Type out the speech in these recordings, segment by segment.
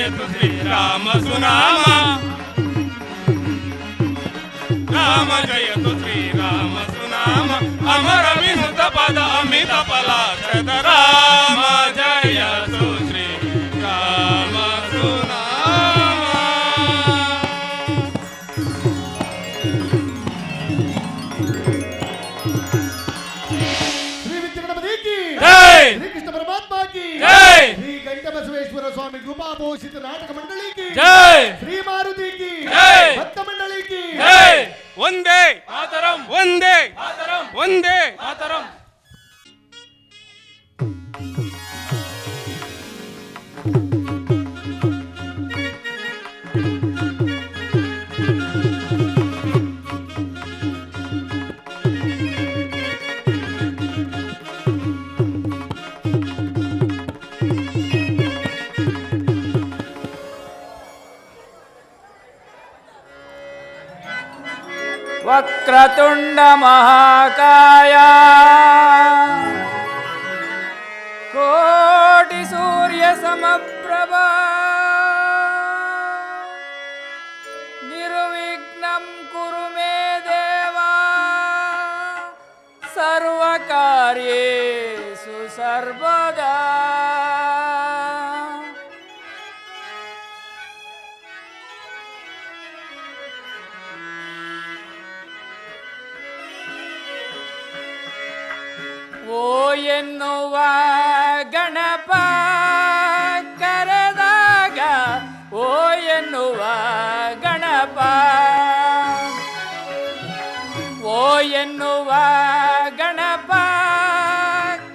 जयतु श्रीराम सुनाम राम जयतु श्रीराम सुनाम अमर विनुत पद अमित पलाशद राम जयतु श्रीराम सुनाम श्री विद्यागणपति की जय श्री कृष्ण परमात्मा की जय श्री घंटबसवेश्वर स्वामी कृपापोषित नाटक मंडली की जय श्री मारुति की जय भक्त मंडली की जय वंदे मातरम वंदे मातरम वंदे मातरम वक्रतुंड महाकाय कोटि सूर्य समप्रभा निर्विघ्नं कुरु मे देवा सर्वकार्येषु सर्वदा ಓ ಎನ್ನುವ ಗಣಪ ಕರೆದಾಗ ಓ ಎನ್ನುವ ಗಣಪ ಓ ಎನ್ನುವ ಗಣಪ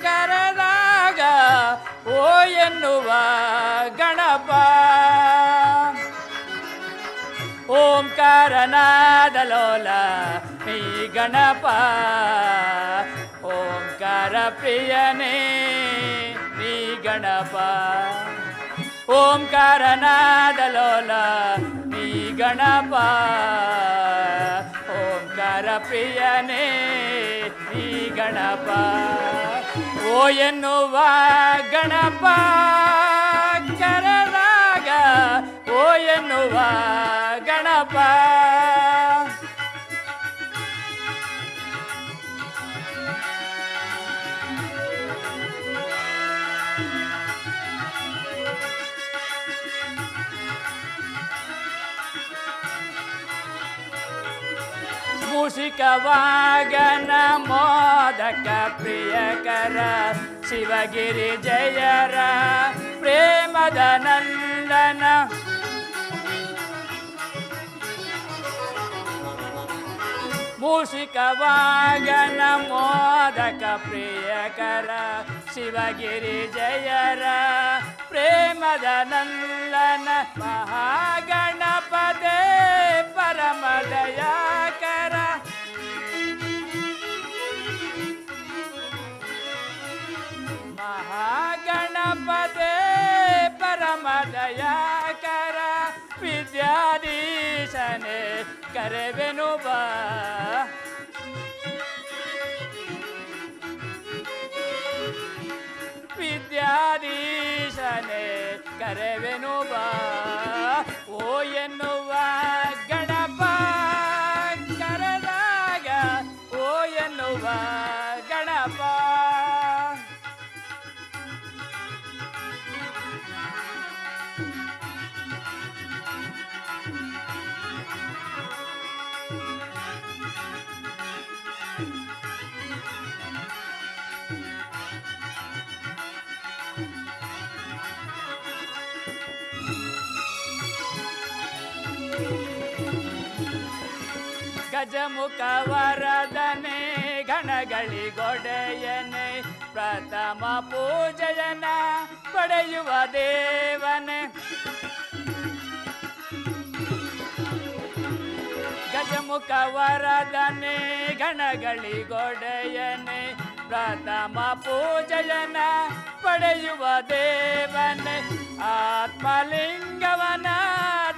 ಕರೆದಾಗ ಓ ಎನ್ನುವ ಗಣಪ ಓಂಕಾರನಾದ ಲೋಲ ನೀ ಗಣಪ ಓಂಕಾರ ಪ್ರಿಯನೇ ನೀ ಗಣಪ ಓಂಕಾರನಾದ ಲೋಲ ನೀ ಗಣಪ ಓಂಕಾರ ಪ್ರಿಯನೇ ನೀ ಗಣಪ ಓ ಎನ್ನುವ ಗಣಪ ಕರೆದಾಗ ಓ ಎನ್ನುವ ಗಣಪ ಮೂಷಿಕವಾಗನ ಮೋದಕ ಪ್ರಿಯಕರ ಶಿವಗಿರಿ ಜಯರ ಪ್ರೇಮದ ನಂದನ ಮೂಷಿಕವಾಗನ ಮೋದಕ ಪ್ರಿಯಕರ ಶಿವಗಿರಿ ಜಯರ ಪ್ರೇಮದ ನಂದನ ಮಹಾಗಣಪದೇ ಪರಮದಯಾಕರ ಮಹಾಗಣಪದೇ ಪರಮದಯಾಕರ ವಿದ್ಯಾಧೀಶನೇ ಕರೆವೆನು ಬಾ ವಿದ್ಯಾಧೀಶನೇ ಕರೆವೆನು ಬಾ ಓ ಎನ್ನುವ ಗಣಪ ಕರೆದಾಗ ಓ ಎನ್ನುವ ಗಣಪ ಗಜಮುಖ ವರದನೆ ಗಣಗಳಿಗೊಡೆಯನೆ ಪ್ರಥಮ ಪೂಜೆಯನ ಪಡೆಯುವ ದೇವನೇ ಗಜಮುಖ ವರದನೆ ಗಣಗಳಿಗೊಡೆಯನೆ ಪ್ರಥಮ ಪೂಜೆಯನ ಪಡೆಯುವ ದೇವನೇ ಆತ್ಮಲಿಂಗವನ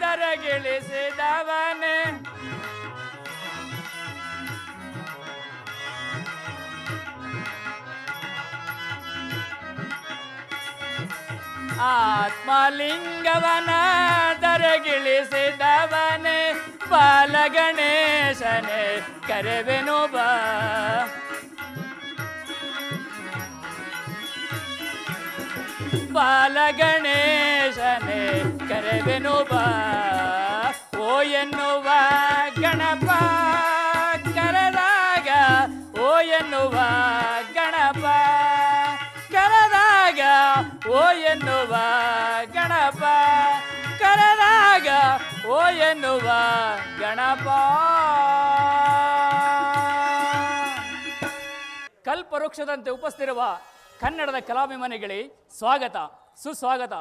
ದರಗಿಳಿಸಿದವನೇ ಆತ್ಮಲಿಂಗವನ ಧರೆಗಿಳಿಸಿದವನೇ ಬಾಲಗಣೇಶನೇ ಕರೆವೆನು ಬಾ. ಬಾಲಗಣೇಶನೇ ಕರೆವೆನು ಬಾ. ಓ ಎನ್ನುವ ಗಣಪ ಕರೆದಾಗ, ಓ ಎನ್ನುವ ಗಣಪ ಕರೆದಾಗ, ಓ ಎನ್ನುವ ಗಣಪ ಕರೆದಾಗ, ಓ ಎನ್ನುವ ಗಣಪ. ಕಲ್ಪವೃಕ್ಷದಂತೆ ಉಪಸ್ಥಿರುವ ಕನ್ನಡದ ಕಲಾಭಿಮಾನಿಗಳೇ ಸ್ವಾಗತ ಸುಸ್ವಾಗತ.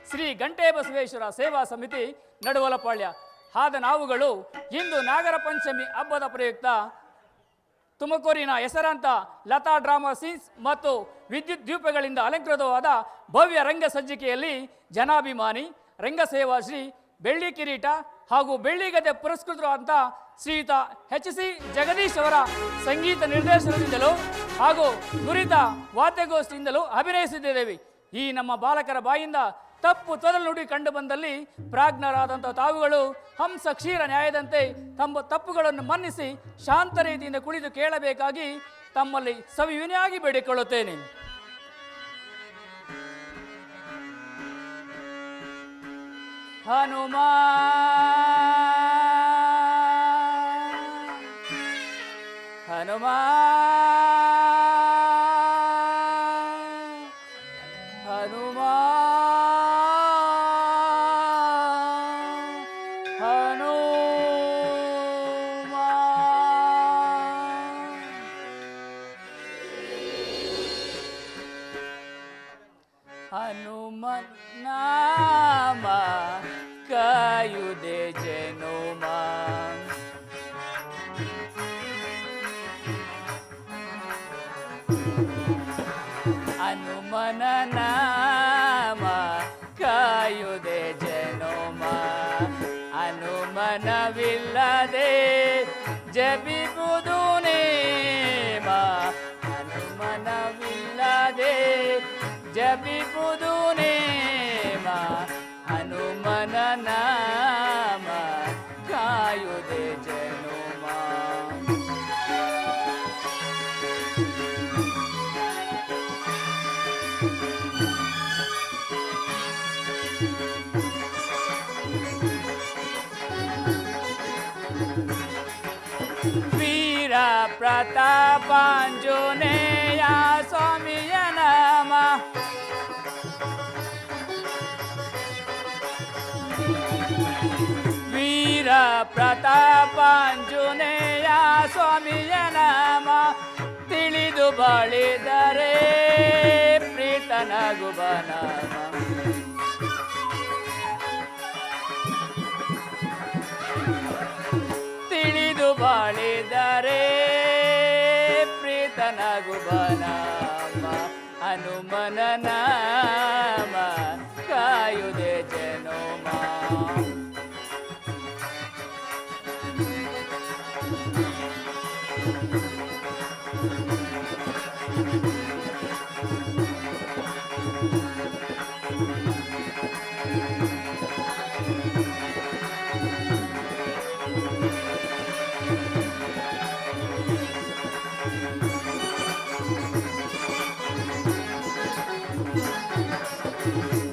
ಶ್ರೀ ಗಂಟೆ ಬಸವೇಶ್ವರ ಸೇವಾ ಸಮಿತಿ ನಡುವಲಪಾಳ್ಯ ಆದ ನಾವುಗಳು ಇಂದು ನಾಗರ ಪಂಚಮಿ ಹಬ್ಬದ ಪ್ರಯುಕ್ತ ತುಮಕೂರಿನ ಹೆಸರಾಂತ ಲತಾ ಡ್ರಾಮಾ ಸೀನ್ಸ್ ಮತ್ತು ವಿದ್ಯುತ್ ದೀಪಗಳಿಂದ ಅಲಂಕೃತವಾದ ಭವ್ಯ ರಂಗ ಸಜ್ಜಿಕೆಯಲ್ಲಿ ಜನಾಭಿಮಾನಿ ರಂಗಸೇವಾ ಶ್ರೀ ಬೆಳ್ಳಿ ಕಿರೀಟ ಹಾಗೂ ಬೆಳ್ಳಿಗದೆ ಪುರಸ್ಕೃತರು ಅಂತ ಶ್ರೀಯುತ HC ಜಗದೀಶ್ ಅವರ ಸಂಗೀತ ನಿರ್ದೇಶನದಿಂದಲೂ ಹಾಗೂ ನುರಿತ ವಾದ್ಯಗೋಷ್ಠಿಯಿಂದಲೂ ಅಭಿನಯಿಸಿದ್ದೇವೆ. ಈ ನಮ್ಮ ಬಾಲಕರ ಬಾಯಿಂದ ತಪ್ಪು ತೊದಲು ನುಡಿ ಕಂಡು ಬಂದಲ್ಲಿ ಪ್ರಾಜ್ಞರಾದಂಥ ತಾವುಗಳು ಹಂಸ ಕ್ಷೀರ ನ್ಯಾಯದಂತೆ ತಮ್ಮ ತಪ್ಪುಗಳನ್ನು ಮನ್ನಿಸಿ ಶಾಂತ ರೀತಿಯಿಂದ ಕುಳಿತು ಕೇಳಬೇಕಾಗಿ ತಮ್ಮಲ್ಲಿ ಸವಿವಿನಿಯಾಗಿ ಬೇಡಿಕೊಳ್ಳುತ್ತೇನೆ. ಹನುಮಾ ಹನುಮಾ ಹನುಮಾ ಹನುಮಾ. ಹನುಮನ್ ನಾಮ ಕಾಯುದೆ ಜನುಮ. ಹನುಮನ ನಾಮ ಕಾಯುದೆ ಜನುಮ. ಹನುಮನವಿಲ್ಲದೆ ಜಪಿಬುದು ನೇಮ. ಹನುಮನವಿಲ್ಲದೆ ಜಪಿಬುದು ನೇಮ. ಹನುಮನ ನಾಮ ಕಾಯುದೆ ಜನುಮ. ವೀರ ಪ್ರತಾಪಾಂಜನೇಯ ಸ್ವಾಮಿಯ ನಾಮ. ವೀರ ಪ್ರತಾಪಾಂಜನೇಯ ಸ್ವಾಮಿಯ ನಾಮ. ತಿಳಿದು ಬಾಳಿದರೆ ಪ್ರೀತನಗುವ ನಾಮ. ತಿಳಿದು ಬಾಳಿದರೆ ಪ್ರೀತನಗುವ ನಾಮ. ಹನುಮನ ನಾಮ ಕಾಯುದೆ ಜನುಮ.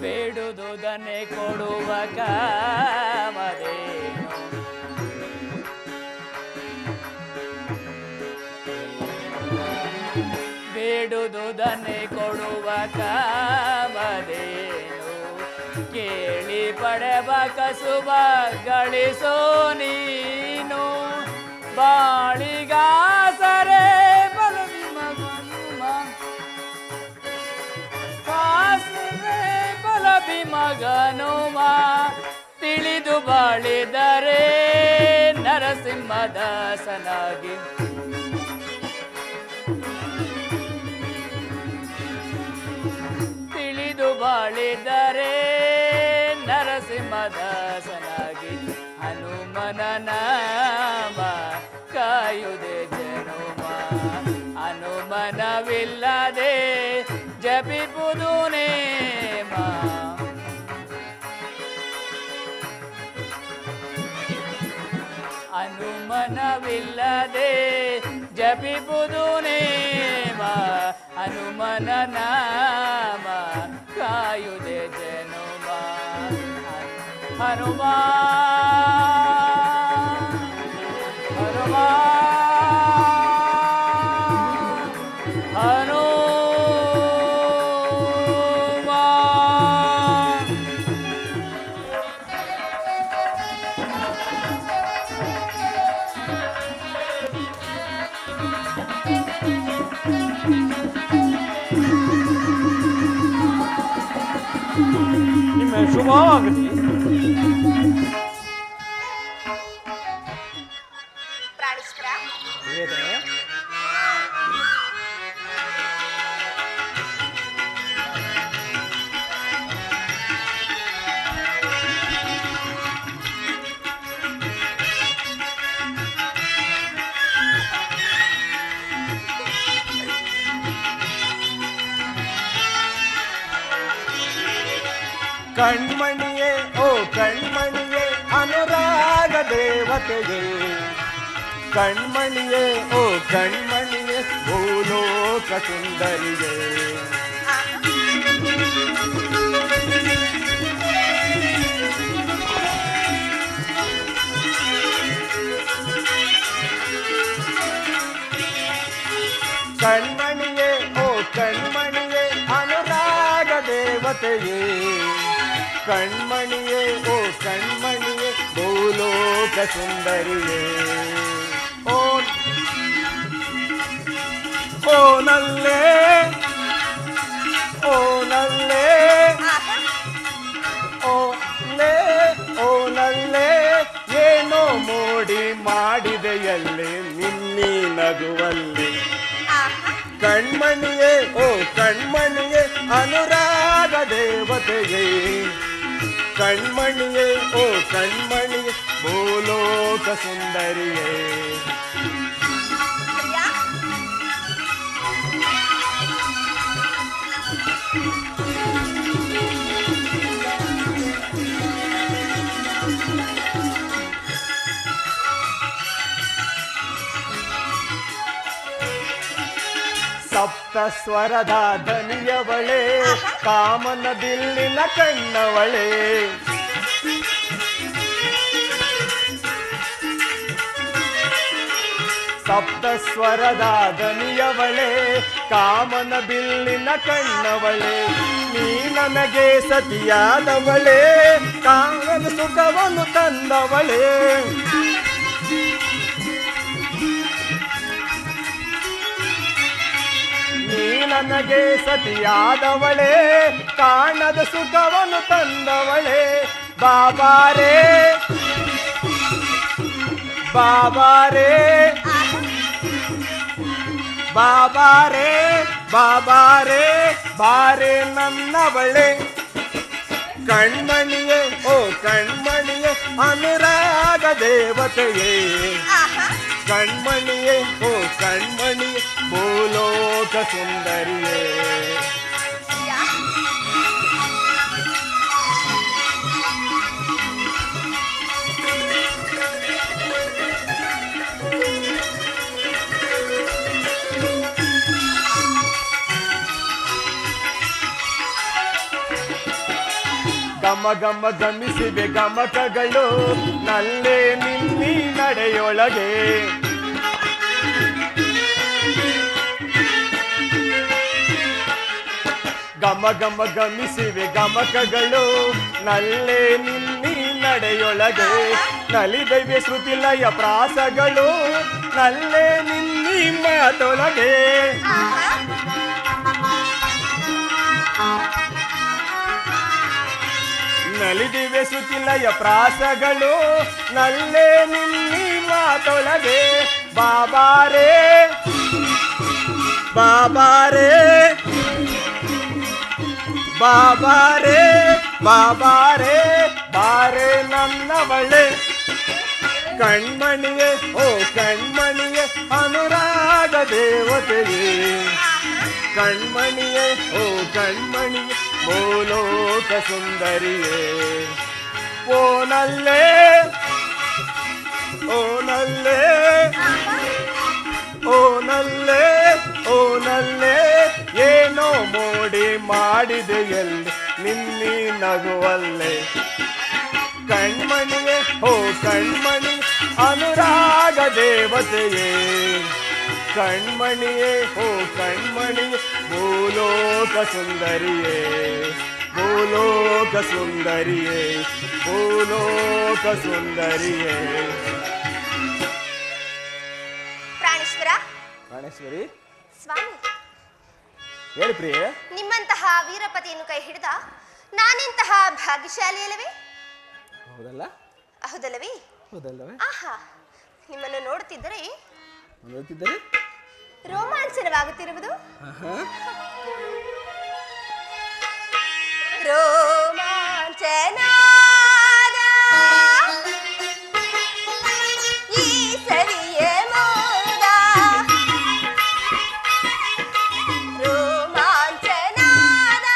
ಬೇಡುವುದನ್ನೇ ಕೊಡುವ ಕಾಮಧೇನು. ಬೇಡುವುದನ್ನೇ ಕೊಡುವ ಕಾಮಧೇನು. ಕೇಳಿ ಪಡೆವ ಕಸುಬ ಗಳಿಸೋ ನೀನು. ಬಾಳಿಗಾಸರೆ ಬಲವಿ ಮಗನುಮ. ಬಲವಿ ಮಗನುಮ. ತಿಳಿದು ಬಾಳಿದರೆ ನರಸಿಂಹದಾಸನಾಗಿ. ತಿಳಿದು ಬಾಳಿದರೆ ನರಸಿಂಹದಾಸನಾಗಿ. ಹನುಮನ ನಾಮ ಕಾಯುದೆ ಜನುಮ. ಹನುಮನವಿಲ್ಲದೆ ಜಪಿಬುದು ನೇಮ. ಅನುಮಾನವಿಲ್ಲದೆ ಜಪಿಪುದು ನೇಮ ಹನುಮನ ನಾಮ ಕಾಯುದೆ ಜನುಮ ಹನುಮಾ ಹನುಮಾ ಶುಭವಾಗಲಿ. ಕಣ್ಮಣಿಯೇ ಓ ಕಣ್ಮಣಿಯೇ ಅನುರಾಗ ದೇವತೆಯೇ ಕಣ್ಮಣಿಯೇ ಓ ಕಣ್ಮಣಿಯೇ ಭೂಲೋಕ ಸುಂದರಿಯೇ ಕಣ್ಮಣಿಯೇ ಓ ಕಣ್ಮಣಿಯೇ ಅನುರಾಗ ದೇವತೆಯೇ ಕಣ್ಮಣಿಯೇ ಓ ಕಣ್ಮಣಿಯೇ ಭೂಲೋಕ ಸುಂದರಿಯೇ ಓ ನಲ್ಲೇ ಓ ನಲ್ಲೇ ಓ ಲೇ ಓ ನಲ್ಲೇ ಏನೋ ಮೋಡಿ ಮಾಡಿದೆಯಲ್ಲೇ ನಿನ್ನೀ ನಗುವಲ್ಲಿ ಕಣ್ಮಣಿಯೇ ಓ ಕಣ್ಮಣಿಯೇ ಅನುರಾಗ ದೇವತೆಯೇ ಕಣ್ಮಣಿಯೇ ಓ ಕಣ್ಮಣಿಯೇ ಭೂಲೋಕ ಸುಂದರಿಯೇ ಸಪ್ತ ಸ್ವರದ ಧನಿಯವಳೆ ಕಾಮನ ಬಿಲ್ಲಿನ ಕಣ್ಣವಳೆ ಸಪ್ತ ಸ್ವರದ ಧನಿಯವಳೆ ಕಾಮನ ಬಿಲ್ಲಿನ ಕಣ್ಣವಳೆ ನೀ ನನಗೆ ಸತಿಯಾದವಳೆ ಕಾಮನ ಸುಖವನ್ನು ತಂದವಳೆ ನೀ ನನಗೆ ಸತಿಯಾದವಳೆ ಕಾಣದ ಸುಖವನ್ನು ತಂದವಳೆ ಬಾಬಾರೇ ಬಾಬಾರೇ ಬಾಬಾರೇ ಬಾಬಾರೇ ಬಾರೇ ನನ್ನವಳೆ ಕಣ್ಮಣಿಯೇ ಓ ಕಣ್ಮಣಿಯೇ ಅನುರಾಗ ದೇವತೆಯೇ ಕಣ್ಮಣಿಯೇ ಓ ಕಣ್ಮಣಿಯೇ ಭೂಲೋಕ ಸುಂದರಿಯೇ ಗಮ ಗಮ ಗಮಿಸಿವೆ ಗಮಕಗಳು ನಲ್ಲೇ ನಿನ್ನಿ ನಡೆಯೊಳಗೆ ಗಮ ಗಮ ಗಮಿಸಿವೆ ಗಮಕಗಳು ನಲ್ಲೇ ನಿನ್ನಿ ನಡೆಯೊಳಗೆ ನಲಿದೈವೆ ಶ್ರುತಿಲಯ ಪ್ರಾಸಗಳು ನಲ್ಲೇ ನಿನ್ನಿ ಮಾತೊಳಗೆ ನಲಿದಿವೆ ಶ್ರುತಿಲಯ ಪ್ರಾಸಗಳು ನಲ್ಲೇ ನಿನ್ನಿ ಮಾತೊಳಗೆ ಬಾಬಾರೇ ಬಾಬಾರೇ ಬಾಬಾರೇ ಬಾಬಾರೇ ಬಾರೇ ನನ್ನವಳೆ ಕಣ್ಮಣಿಯೇ ಓ ಕಣ್ಮಣಿಯೇ ಅನುರಾಗ ದೇವತೆಯೇ ಕಣ್ಮಣಿಯೇ ಓ ಕಣ್ಮಣಿಯೇ ಭೂಲೋಕ ಸುಂದರಿಯೇ ಓ ನಲ್ಲೇ ಓ ನಲ್ಲೇ ಓ ನಲ್ಲೇ ಓ ನಲ್ಲೇ ಏನೋ ಮೋಡಿ ಮಾಡಿದೆ ಎಲ್ಲಿ ನಿನ್ನಿ ನಗುವಲ್ಲೇ ಕಣ್ಮಣಿಯೇ ಓ ಕಣ್ಮಣಿ ಅನುರಾಗ ದೇವತೆಯೇ ಕಣ್ಮಣಿಯೇ ಓ ಕಣ್ಮಣಿ ಭೂಲೋಕ ಸುಂದರಿಯೇ ಭೂಲೋಕ ಸುಂದರಿಯೇ ಭೂಲೋಕ ಸುಂದರಿಯೇ. ಪ್ರಾಣೇಶ್ವರ ಪ್ರಾಣೇಶ್ವರಿ ಸ್ವಾಮಿ, ಹೇಳಿ ಪ್ರಿಯೆ. ನಿಮ್ಮಂತಹ ವೀರಪತಿಯನ್ನು ಕೈ ಹಿಡಿದ ನಾನೆಂತಹ ಭಾಗ್ಯಶಾಲಿ ಅಲ್ಲವೇ? ಹೌದಲ್ಲ ಹೌದಲ್ಲವೇ? ಹೌದಲ್ಲವೇ? ಆಹಾ, ನಿಮ್ಮನ್ನು ನೋಡುತ್ತಿದ್ದರೆ ನೋಡುತ್ತಿದ್ದರೆ ರೋಮಾಂಚನವಾಗುತ್ತಿರುವುದು. ರೋಮಾಂಚನಾದ ಈ ಸವಿಯೇ ಮೋದ ರೋಮಾಂಚನಾದ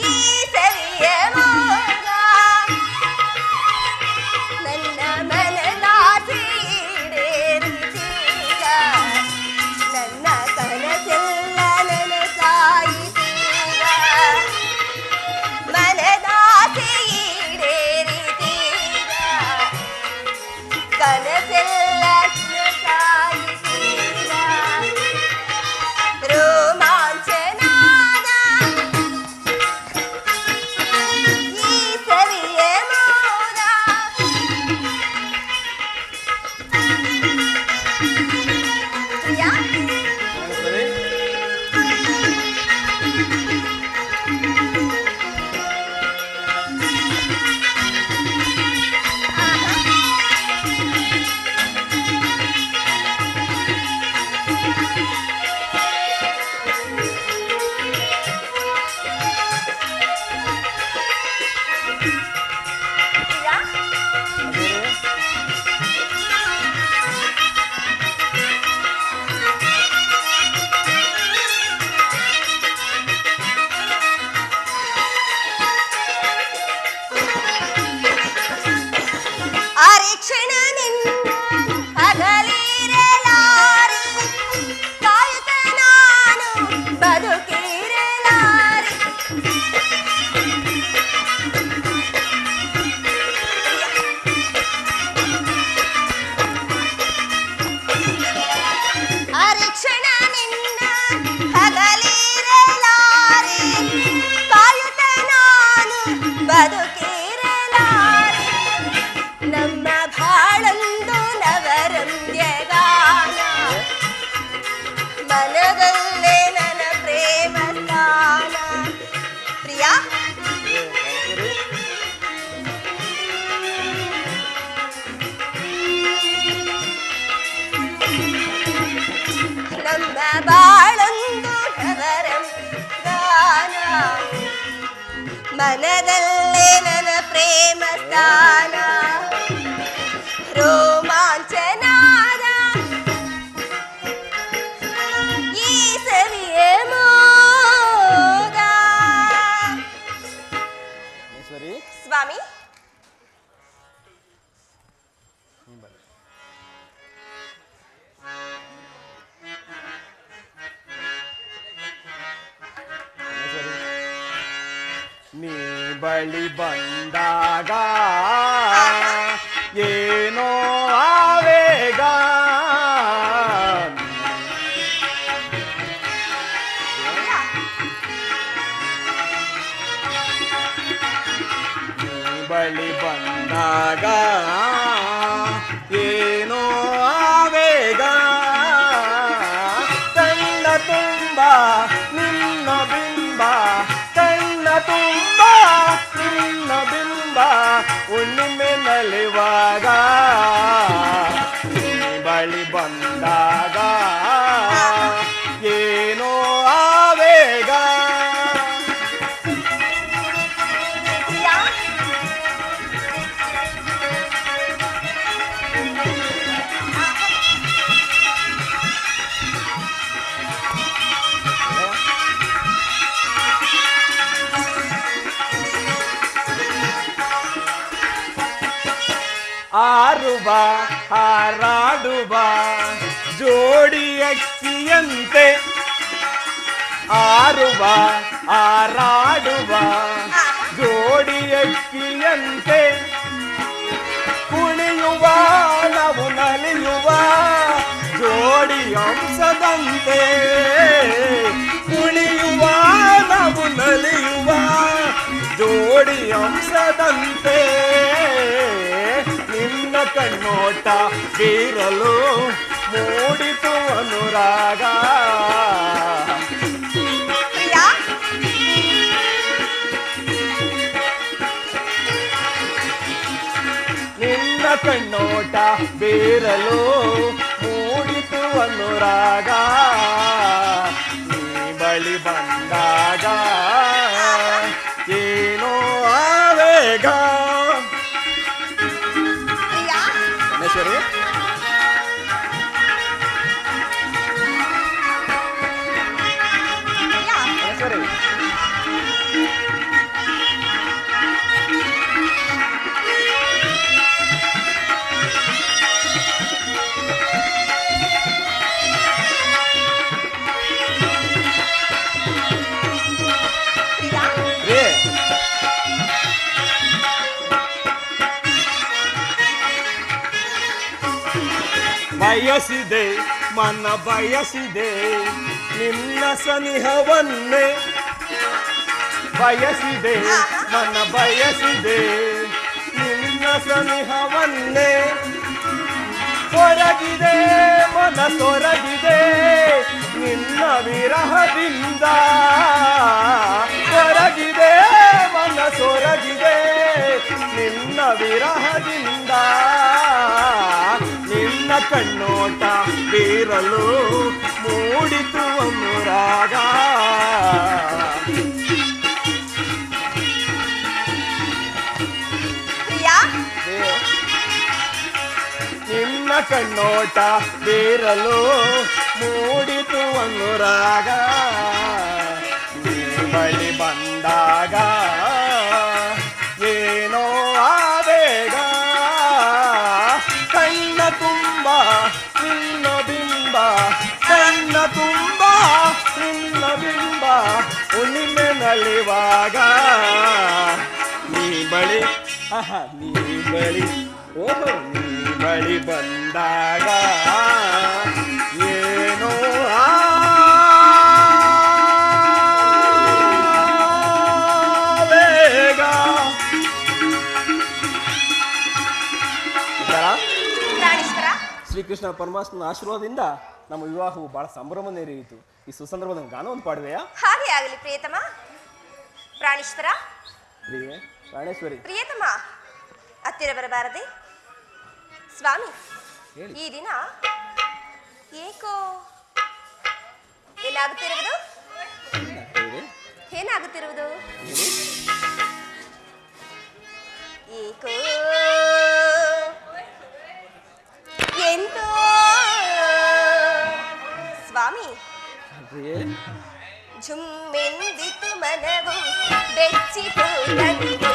ಈ ಸವಿಯೇ ಮೋದ ನನ್ನ ಮನದಾಸೆ ಈಡೇರಿಸಿದ ನನ್ನ ಕನಸೆಲ್ಲ ನನಸಾಯಿಸಿದ ಮನದಾಸೆ ಈಡೇರಿಸಿದ ಕನಸೆಲ್ಲ ನನಸಾಯಿಸಿದ ರೋಮಾಂಚನಾದ ಈ ಸವಿಯೇ ಮೋದ. ಪ್ರಿಯಾ, ಪ್ರಾಣೇಶ್ವರಿ ಪ್ರಿಯಾ, ಅರೆ ಕ್ಷಣ ನಿನ್ನ ಅಗಲಿರಲಾರೆ ಕಾಯುತ್ತ ನಾನು ಬದುಕಿರಲಾರೆ. ಅರೆ ಕ್ಷಣ ನಿನ್ನ ಅಗಲಿರಲಾರೆ ಕಾಯುತ್ತ ನಾನು ಬದುಕಿರಲಾರೆ. ನಮ್ಮ ಬಾಳೊಂದು ನವರಂದ್ಯಗಾನ ಮನದಲ್ಲೇ ನನ್ನ ಪ್ರೇಮ ಸ್ಥಾನ. ಪ್ರಿಯಾ, ನಮ್ಮ ಬಾಳೊಂದು ನವರಂದ್ಯಗಾನ ಮನದಲ್ಲೇ ನನ್ನ ಪ್ರೇಮ ಸ್ಥಾನ ರೋಮಾಂಚನಾದ ಈ ಸವಿಯೇ ಮೋದ. ಪ್ರಾಣೇಶ್ವರಿ ಸ್ವಾಮಿ, ನೀ ಬಳಿ ಬಂದಾಗ ಏನೋ ಆವೇಗ ನೀ ಬಳಿ ಬಂದಾಗ ಏನೋ ಆವೇಗ ಕಣ್ಣ ತುಂಬ ನಿನ್ನ ಬಿಂಬ ಕಣ್ಣ ತುಂಬ ನಿನ್ನ ಬಿಂಬ ಹುಣ್ಣಿಮೆ ನಲಿವಾಗ ನೀ ಬಳಿ ಬಂದಾಗ ಏನೋ ಆವೇಗ ಪ್ರಿಯಾ, ಆರುವ ಹಾರಾಡುವ ಜೋಡಿ ಅಕ್ಕಿಯಂತೆ ಆರುವ ಹಾರಾಡುವ ಜೋಡಿ ಅಕ್ಕಿಯಂತೆ ಕುಣಿಯುವ ನಾವು ನಲಿಯುವ ಜೋಡಿ ಅಂಶದಂತೆ ಕುಣಿಯುವ ನಾವು ನಲಿಯುವ ಜೋಡಿ ಅಂಶದಂತೆ ನಿನ್ನ ಕಣ್ಣೋಟ ಬೀರಲು ಮೂಡಿತು ಅನುರಾಗ ಪ್ರಿಯಾ ನಿನ್ನ ಕಣ್ಣೋಟ ಬೀರಲು ಮೂಡಿತು ಅನುರಾಗ ನೀ ಬಳಿ ಬಂದಾಗ ಏನೋ ಆವೇಗ ಪ್ರಿಯಾ ಗಣೇಶ್ವರಿ ಪ್ರಿಯಾ ಗಣೇಶ್ವರಿ ಪ್ರಿಯಾ ರೇ ಬಯಸಿದೆ ಮನ ಬಯಸಿದೆ ನಿನ್ನ ಸನಿಹವನ್ನೇ ಬಯಸಿದೆ ಮನ ಬಯಸಿದೆ ನಿನ್ನ ಸನಿಹವನ್ನೇ ಹೊರಗಿದೆ ಮನ ತೊರಗಿದೆ ನಿನ್ನ ವಿರಹದಿಂದ ಹೊರಗಿದೆ ಮನ ಸೊರಗಿದೆ ನಿನ್ನ ವಿರಹದಿಂದ ನಿನ್ನ ಕಣ್ಣೋಟ ಬೀರಲು ಮೂಡಿತು ಅನುರಾಗ ಪ್ರಿಯಾ ನಿನ್ನ ಕಣ್ಣೋಟ ಬೀರಲು ಮೂಡಿತು ಅನುರಾಗ ನೀ ಬಳಿ ಬಂದಾಗ ಏನೋ ಆವೇಗ ಕಣ್ಣ ತುಂಬ ನಿನ್ನ ಬಿಂಬ ಕಣ್ಣ ತುಂಬ ನಿನ್ನ ಬಿಂಬ ಹುಣ್ಣಿಮೆ ನಲಿವಾಗ ನೀ ಬಳಿ ನೀ ಬಳಿ ಓಹೋ ನೀ ಬಳಿ ಬಂದಾಗ ಏನೋ ಆವೇಗ ಪ್ರಾಣೇಶ್ವರ ಶ್ರೀಕೃಷ್ಣ ಪರಮಾತ್ಮನ ಆಶೀರ್ವಾದದಿಂದ ನಮ್ಮ ವಿವಾಹವು ಬಹಳ ಸಂಭ್ರಮ ನೆರೆಯಿತು. ಈ ಸುಸಂದರ್ಭದ ಗಾನವನ್ನು ಪಾಡುವೆಯಾ? ಹಾಗೆ ಆಗಲಿ ಪ್ರಿಯತಮ. ಪ್ರಾಣೇಶ್ವರ ಪ್ರಿಯೆ ಪ್ರಾಣೇಶ್ವರಿ ಪ್ರಿಯತಮ ಹತ್ತಿರ ಬರಬಾರದೆ? ಸ್ವಾಮಿ ಹೇಳಿ. ಈ ದಿನ ಏಕೋ ಏನಾಗುತ್ತಿರುವುದು? ಏನಾಗುತ್ತಿರುವುದು? ಏಕೋ ಎಂತೋ ಸ್ವಾಮಿ ಪ್ರಿಯೆ ಝುಮ್ಮೆಂದಿತು ಮನವು ಬೆಚ್ಚಿತು ನನ್ವು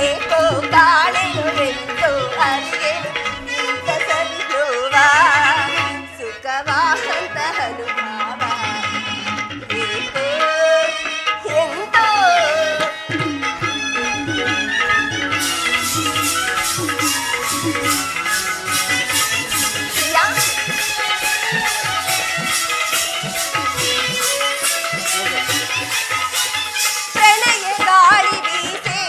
ಏಕೋ ಕಾಳೆನು ಎಂತೋ ಅರಿಯೆನು ಇಂಥ ಸವಿಯುವ ಸುಖವಾದಂತ ಅನುಭವ ಏಕೋ ಎಂತೋ ಪ್ರಿಯಾ ಪ್ರಣಯ ಗಾಳಿ ಬೀಸೆ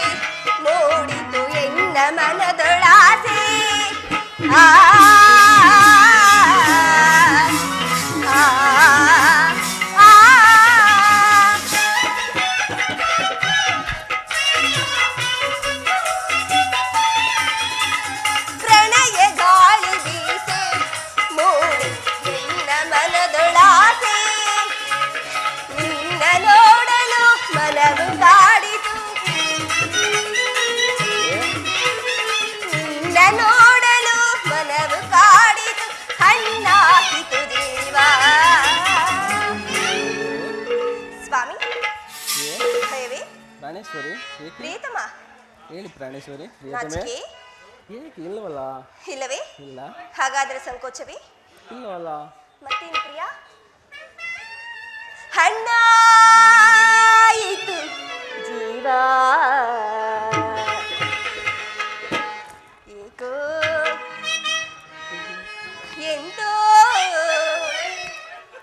ಮೂಡಿತು ಎನ್ನ ಮನದೊಳಾಸೆ ಆ ಆ, ಆ, ಪ್ರಣಯ ಗಾಳಿ ಬೀಸೆ ಮೂಡಿತು ಎನ್ನ ಮನದೊಳಾಸೆ ನಿನ್ನ ನೋಡಲು ಮನವು ಕಾಡಿತು ನಿನ್ನ ನೋಡಲು ಮನವು ಕಾಡಿತು ಹಣ್ಣಾಕಿತು ಜೀವ ಸ್ವಾಮಿ ಭಯವೇ ಪ್ರಾಣೇಶ್ವರಿ ಏಕೆ ಪ್ರಿಯತಮ ಹೇಳಿ ಪ್ರಾಣೇಶ್ವರಿ ಪ್ರಿಯತಮೆ ನಾಚಿಕೆ ಏಕೆ ಇಲ್ಲವಲ್ಲ? ಇಲ್ಲವೇ? ಇಲ್ಲ. ಹಾಗಾದ್ರೆ ಸಂಕೋಚವೇ? ಇಲ್ಲವಲ್ಲ? ಮತ್ತೇನು ಪ್ರಿಯ? ಹಣ್ಣಾಯಿತು ಜೀವ ಏಕೋ ಎಂದೋ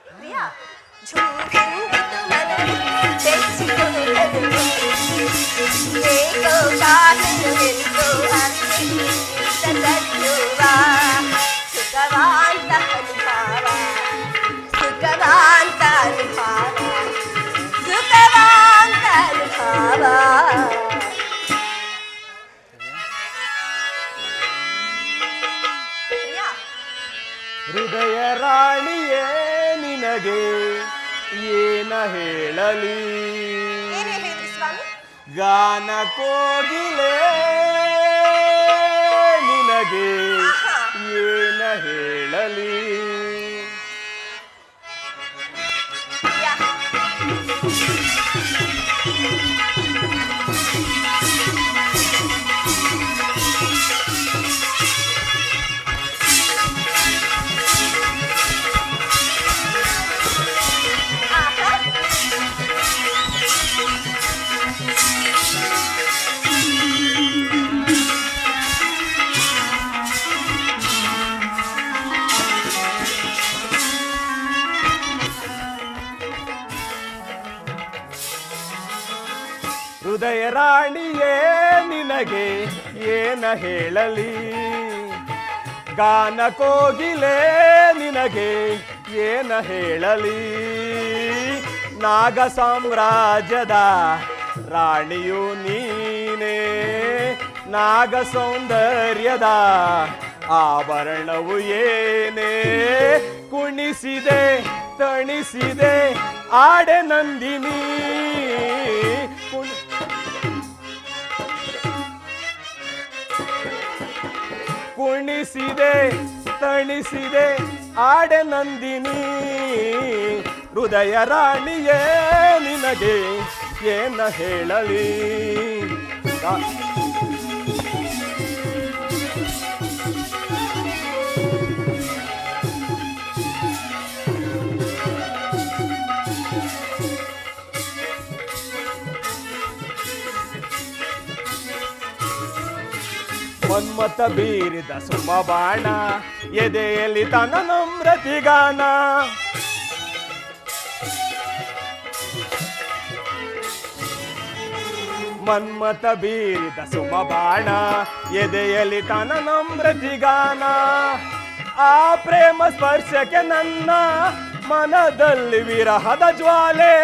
ಪ್ರಿಯ ಝುಂಕೆಂದಿತು ಮನವಿ ಬೆಚ್ಚಿಕೊಂಡದು ಏಕೋ ಕಾಣೆಂದೋ ಸತ್ಯುವ ಸುಖವಾಂತ ಅನುಭವ ಸುಖವಾಂತ ಅನುಭವ ಸುಖವಾಂತ ಅನುಭವ ಹೃದಯ ರಾಣಿಯೇ ನಿನಗೆ ಏನ ಹೇಳಲಿ? ಏನ್ ಹೇಳಿದ್ರಿ ಸ್ವಾಮಿ? ಗಾನ ಕೋಗಿಲೆ ನಿನಗೆ ಏನ ಹೇಳಲಿ? ಹೃದಯ ರಾಣಿಯೇ ನಿನಗೆ ಏನ ಹೇಳಲಿ? ಗಾನ ಕೋಗಿಲೆ ನಿನಗೆ ಏನ ಹೇಳಲಿ? ನಾಗ ಸಾಮ್ರಾಜ್ಯದ ರಾಣಿಯು ನೀನೇ, ನಾಗ ಸೌಂದರ್ಯದ ಆಭರಣವು ಏನೇ? ಕುಣಿಸಿದೆ ತಣಿಸಿದೆ ಆಡೆ ನಂದಿನಿ, ಕುಣಿಸಿದೆ ತಣಿಸಿದೆ ಆಡೆ ನಂದಿನಿ. ಹೃದಯ ರಾಣಿಯೇ ನಿನಗೆ ಏನ ಹೇಳಲಿ? ಮನ್ಮತ ಬೀರಿದ ಸುಮ ಬಾಣ ಎದೆಯಲ್ಲಿ ತನ ನಮ್ರತಿಗಾನ. ಮನ್ಮತ ಬೀರಿದ ಸುಮ ಬಾಣ ಎದೆಯಲ್ಲಿ ತನ ನಮ್ರತಿಗಾನ. ಆ ಪ್ರೇಮ ಸ್ಪರ್ಶಕ್ಕೆ ನನ್ನ ಮನದಲ್ಲಿ ವಿರಹದ ಜ್ವಾಲೆ.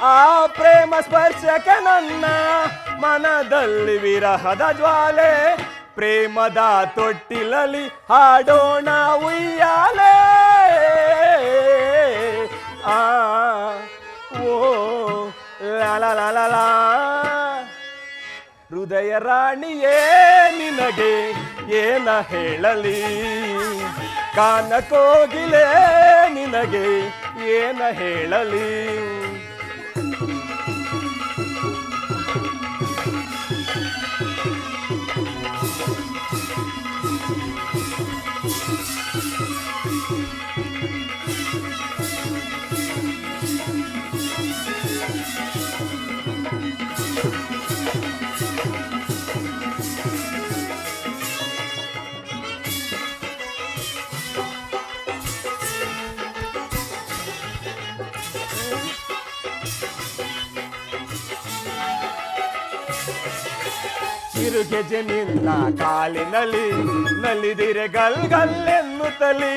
ಆ ಪ್ರೇಮ ಸ್ಪರ್ಶಕ್ಕೆ ನನ್ನ ಮನದಲ್ಲಿ ವಿರಹದ ಜ್ವಾಲೆ. ಪ್ರೇಮದ ತೊಟ್ಟಿಲಲ್ಲಿ ಹಾಡೋಣ ಉಯ್ಯಾಲೆ. ಆ ಓ ಲಾಲ ಹೃದಯ ರಾಣಿಯೇ ನಿನಗೆ ಏನ ಹೇಳಲಿ? ಗಾನ ಕೋಗಿಲೆ ನಿನಗೆ ಏನ ಹೇಳಲಿ? ಕಿರುಗೆಜೆ ನಿನ್ನ ಕಾಲಿನಲ್ಲಿ ನಲಿದಿರೆ ಗಲ್ಗಲ್ಲೆನ್ನುತ್ತಲಿ.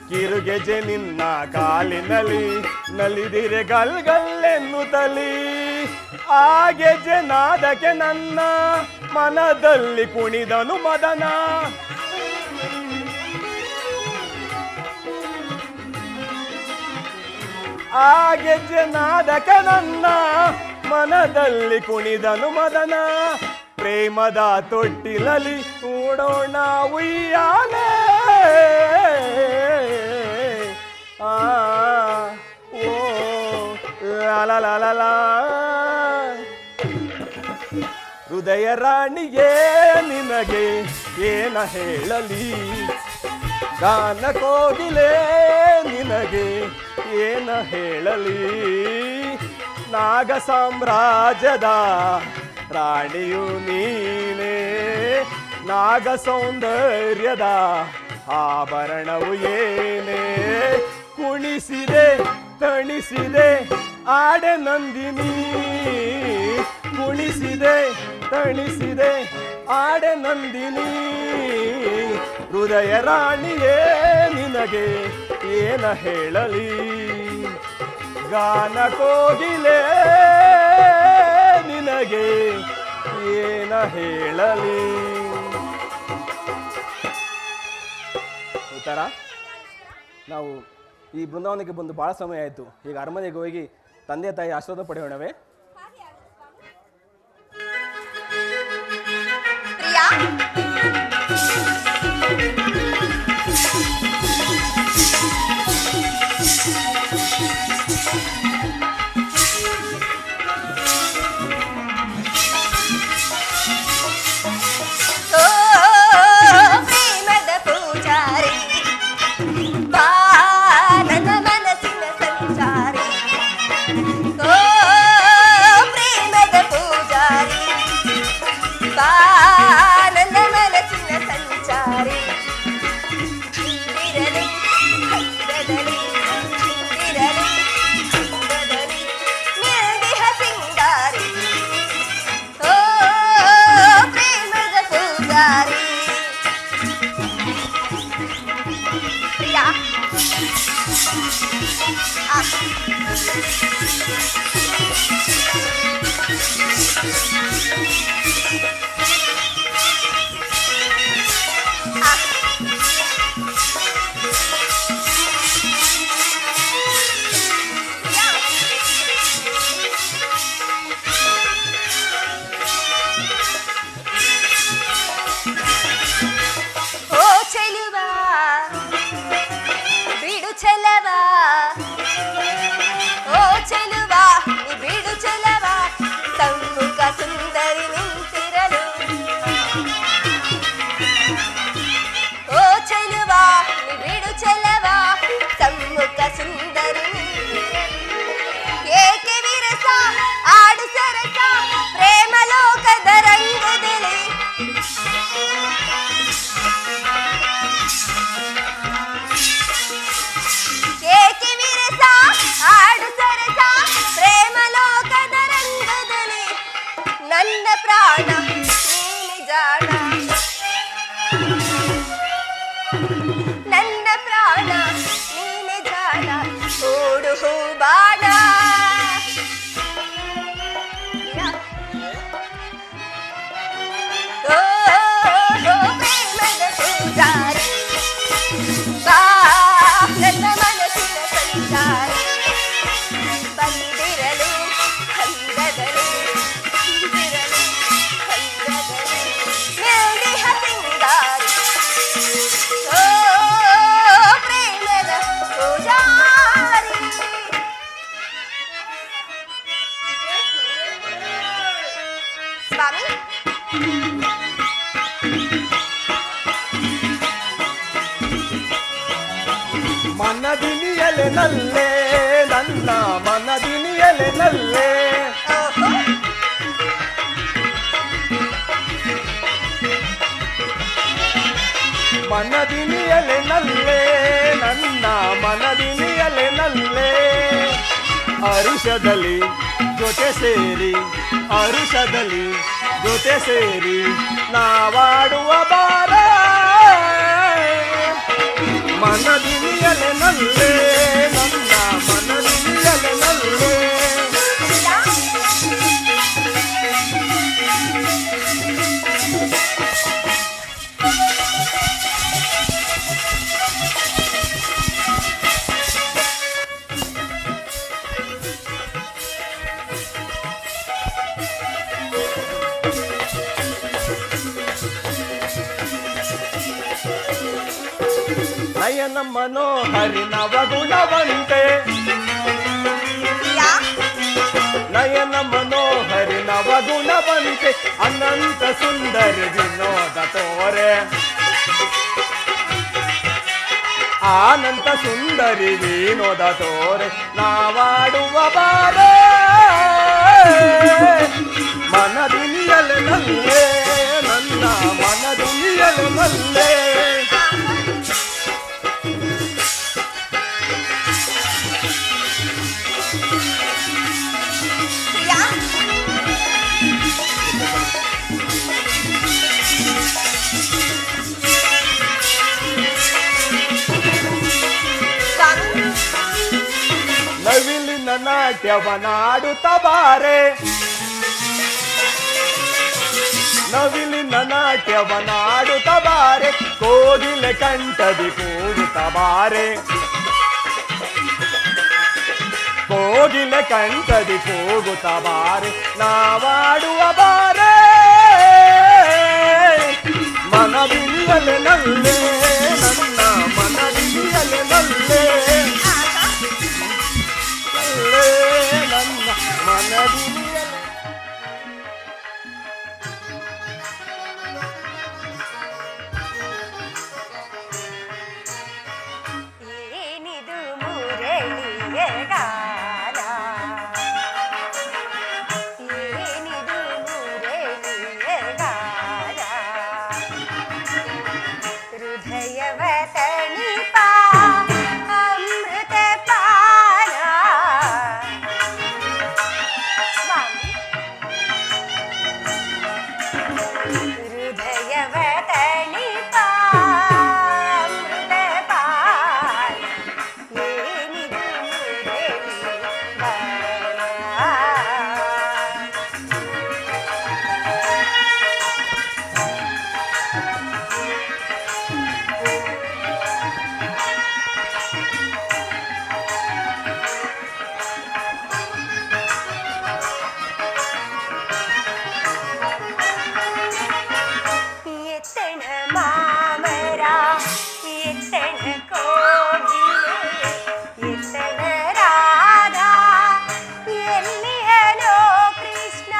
ಕಿರುಗೆಜೆ ನಿನ್ನ ಕಾಲಿನಲ್ಲಿ ನಲಿದಿರೆ ಗಲ್ಗಲ್ಲೆನ್ನುತ್ತಲಿ. ಆ ಗೆಜೆ ನಾದಕ್ಕೆ ನನ್ನ ಮನದಲ್ಲಿ ಕುಣಿದನು ಮದನ. ಆ ಗೆಜ್ಜೆ ನಾದಕ ನನ್ನ ಮನದಲ್ಲಿ ಕುಣಿದನು ಮದನ. ಪ್ರೇಮದ ತೊಟ್ಟಿಲಲ್ಲಿ ಓಡೋಣ ಉಯ್ಯಾಲೆ. ಆ ಓ ಲ ಲ ಲ ಲ. ಹೃದಯ ರಾಣಿಯೇ ನಿನಗೆ ಏನ ಹೇಳಲಿ, ಗಾನ ಕೋಗಿಲೆ ನಿನಗೆ ಏನ ಹೇಳಲಿ. ನಾಗ ಸಾಮ್ರಾಜ್ಯದ ರಾಣಿಯು ನೀನೇ, ನಾಗ ಸೌಂದರ್ಯದ ಆಭರಣವು ಏನೇ. ಕುಣಿಸಿದೆ ತಣಿಸಿದೆ ಆಡೆ ನಂದಿನಿ, ಕುಣಿಸಿದೆ ತಣಿಸಿದೆ ಆಡೆ ನಂದಿನಿ. ಹೃದಯ ರಾಣಿಯೇ ನಿನಗೆ ಏನ ಹೇಳಲಿ, ಗಾನ ಕೋಗಿಲೆ ನಿನಗೆ ಏನ ಹೇಳಲಿ. ಉತ್ತರ, ನಾವು ಈ ಬೃಂದಾವನಕ್ಕೆ ಬಂದು ಬಹಳ ಸಮಯ ಆಯಿತು. ಈಗ ಅರಮನೆಗೆ ಹೋಗಿ ತಂದೆ ತಾಯಿ ಆಶೀರ್ವಾದ ಪಡೆಯೋಣವೇ? ಪ್ರಿಯಾ, ಪ್ರೇಮದ ಪೂಜಾರಿ ಬಾ ನನ್ನ ಮನಸ್ಸಿನ ಸಂಚಾರಿ. ಓ ಪ್ರೇಮದ ಪೂಜಾರಿ ಬಾ ನನ್ನ ಮನಸ್ಸಿನ ಸಂಚಾರಿ. ಹಿಂದಿರಲಿ ಹಂದದಲ್ಲಿ, ಹಿಂದಿರಲಿ ಹಂದದಲ್ಲಿ ನಿಲ್ದಿಹ ಸಿಂಗಾರಿ. ಓ ಪ್ರೇಮದ ಪೂಜಾರಿ. ಪ್ರಿಯಾ, ಓ ಚೆಲುವ ಬಿಡು ಚೆಲವ, ಓ ಚೆಲುವ ನೀ ಬಿಡು ಚೆಲವ, ಸಮ್ಮುಖ ಸುಂದರಿ ನಿಂತಿರಲು. ಓ ಚೆಲುವ ನೀ ಬಿಡು ಚೆಲವ, ಸಮ್ಮುಖ ಸುಂದರಿ ನಿಂತಿರಲು. ಏಕೆ ವಿರಸ ಆಡು ಸರಸ ಪ್ರೇಮ ಲೋಕದ ರಂಗದಲ್ಲಿ. ಏಕೆ ವಿರಸ ಆಡು ಸರಸ ಪ್ರೇಮ ಲೋಕದ ರಂಗದಲ್ಲಿ. ನನ್ನ ಪ್ರಾಣ ನೀನೆ ಜಾಣ, ನನ್ನ ಪ್ರಾಣ ನೀನೆ ಜಾಣ, ಓಡು ಹೂ ಬಾಣ. ಓ ಪ್ರೇಮದ ಪೂಜಾರಿ ಬಾ ನನ್ನ ಮನಸ್ಸಿನ ಸಂಚಾರಿ. ಬಂದಿರಲು ಹಂದದಲ್ಲಿ, ಬಂದಿರಲು ಹಂದದಲ್ಲಿ ನಿಲ್ದಿಹ ಸಿಂಗಾರಿ. ಓ ಪ್ರೇಮದ ಪೂಜಾರಿ. ಸ್ವಾಮಿ, ಮನದಿನಿಯಲೆ ನಲ್ಲೆ ನನ್ನ ಮನದಿನಿಯಲೆ ನಲ್ಲೆ. ಓಹೋ, ಮನದಿನಿಯಲೆ ನಲ್ಲೆ ನನ್ನ ಮನದಿನಿಯಲೆ ನಲ್ಲೆ. ಅರುಷದಲ್ಲಿ ಜೊತೆ ಸೇರಿ, ಅರುಷದಲ್ಲಿ ಜೊತೆ ಸೇರಿ ನಾವಾಡುವ ಬಾರ. ಮನದಿನಿಯಲೆ ನಲ್ಲೆ ನನ್ನ ಮನದಿನಿಯಲೆ ನಲ್ಲೆ. ನಯನ ಮನೋಹರಿ ನವಗುಣವಂತೆ ನಯನ ಮನೋಹರಿ ನವಗುಣವಂತೆ ಅನಂತ ಸುಂದರಿ ವಿನೋದ ತೋರೆ ಆನಂತ ಸುಂದರಿ ವಿನೋದ ತೋರೆ ನಾವಾಡುವ ಬಾರೆ ಮನದುನಿಯಲು ನಲ್ಲೇ ನನ್ನ ಮನದುನಿಯಲು ನಲ್ಲೇ ನವಿಲಿನ ನಾಟ್ಯವನಾಡುತ್ತ ಬಾರೆ ನವಿಲಿನ ನಾಟ್ಯವನಾಡುತ್ತ ಬಾರೆ ಕೋಗಿಲೆ ಕಂಠದಿ ಕೂಗುತ್ತ ಬಾರೆ ಕೋಗಿಲೆ ಕಂಠದಿ ಕೂಗುತ್ತ ಬಾರೆ ನಾವಾಡುವ ಬಾರೆ ಮನವಿಲ್ಲಲೆ ನಲ್ಲೇ ನನ್ನ ಮನವಿಲ್ಲಲೆ ನಲ್ಲೇ ನನ್ನ ಮನವಿಲ್ಲಲೆ ಏನಿದು ಮುರಳಿಯ ಗಾನ ಏನಿದು ಮುರಳಿಯ ಗಾನ ಹೃದಯವ ತಣಿಪ ಅಮೃತ ಪಾನ ಹೃದಯವ ತಣಿಪ ಅಮೃತ ಪಾನ ಏನಿದು ಮುರಳಿ ಗಾನ ಎತ್ತಣ ಮಾಮರ ಎತ್ತಣ ಕೋಗಿಲೆ ಎತ್ತಣ ರಾಧಾ ಎಲ್ಲಿಯನೋ ಕೃಷ್ಣ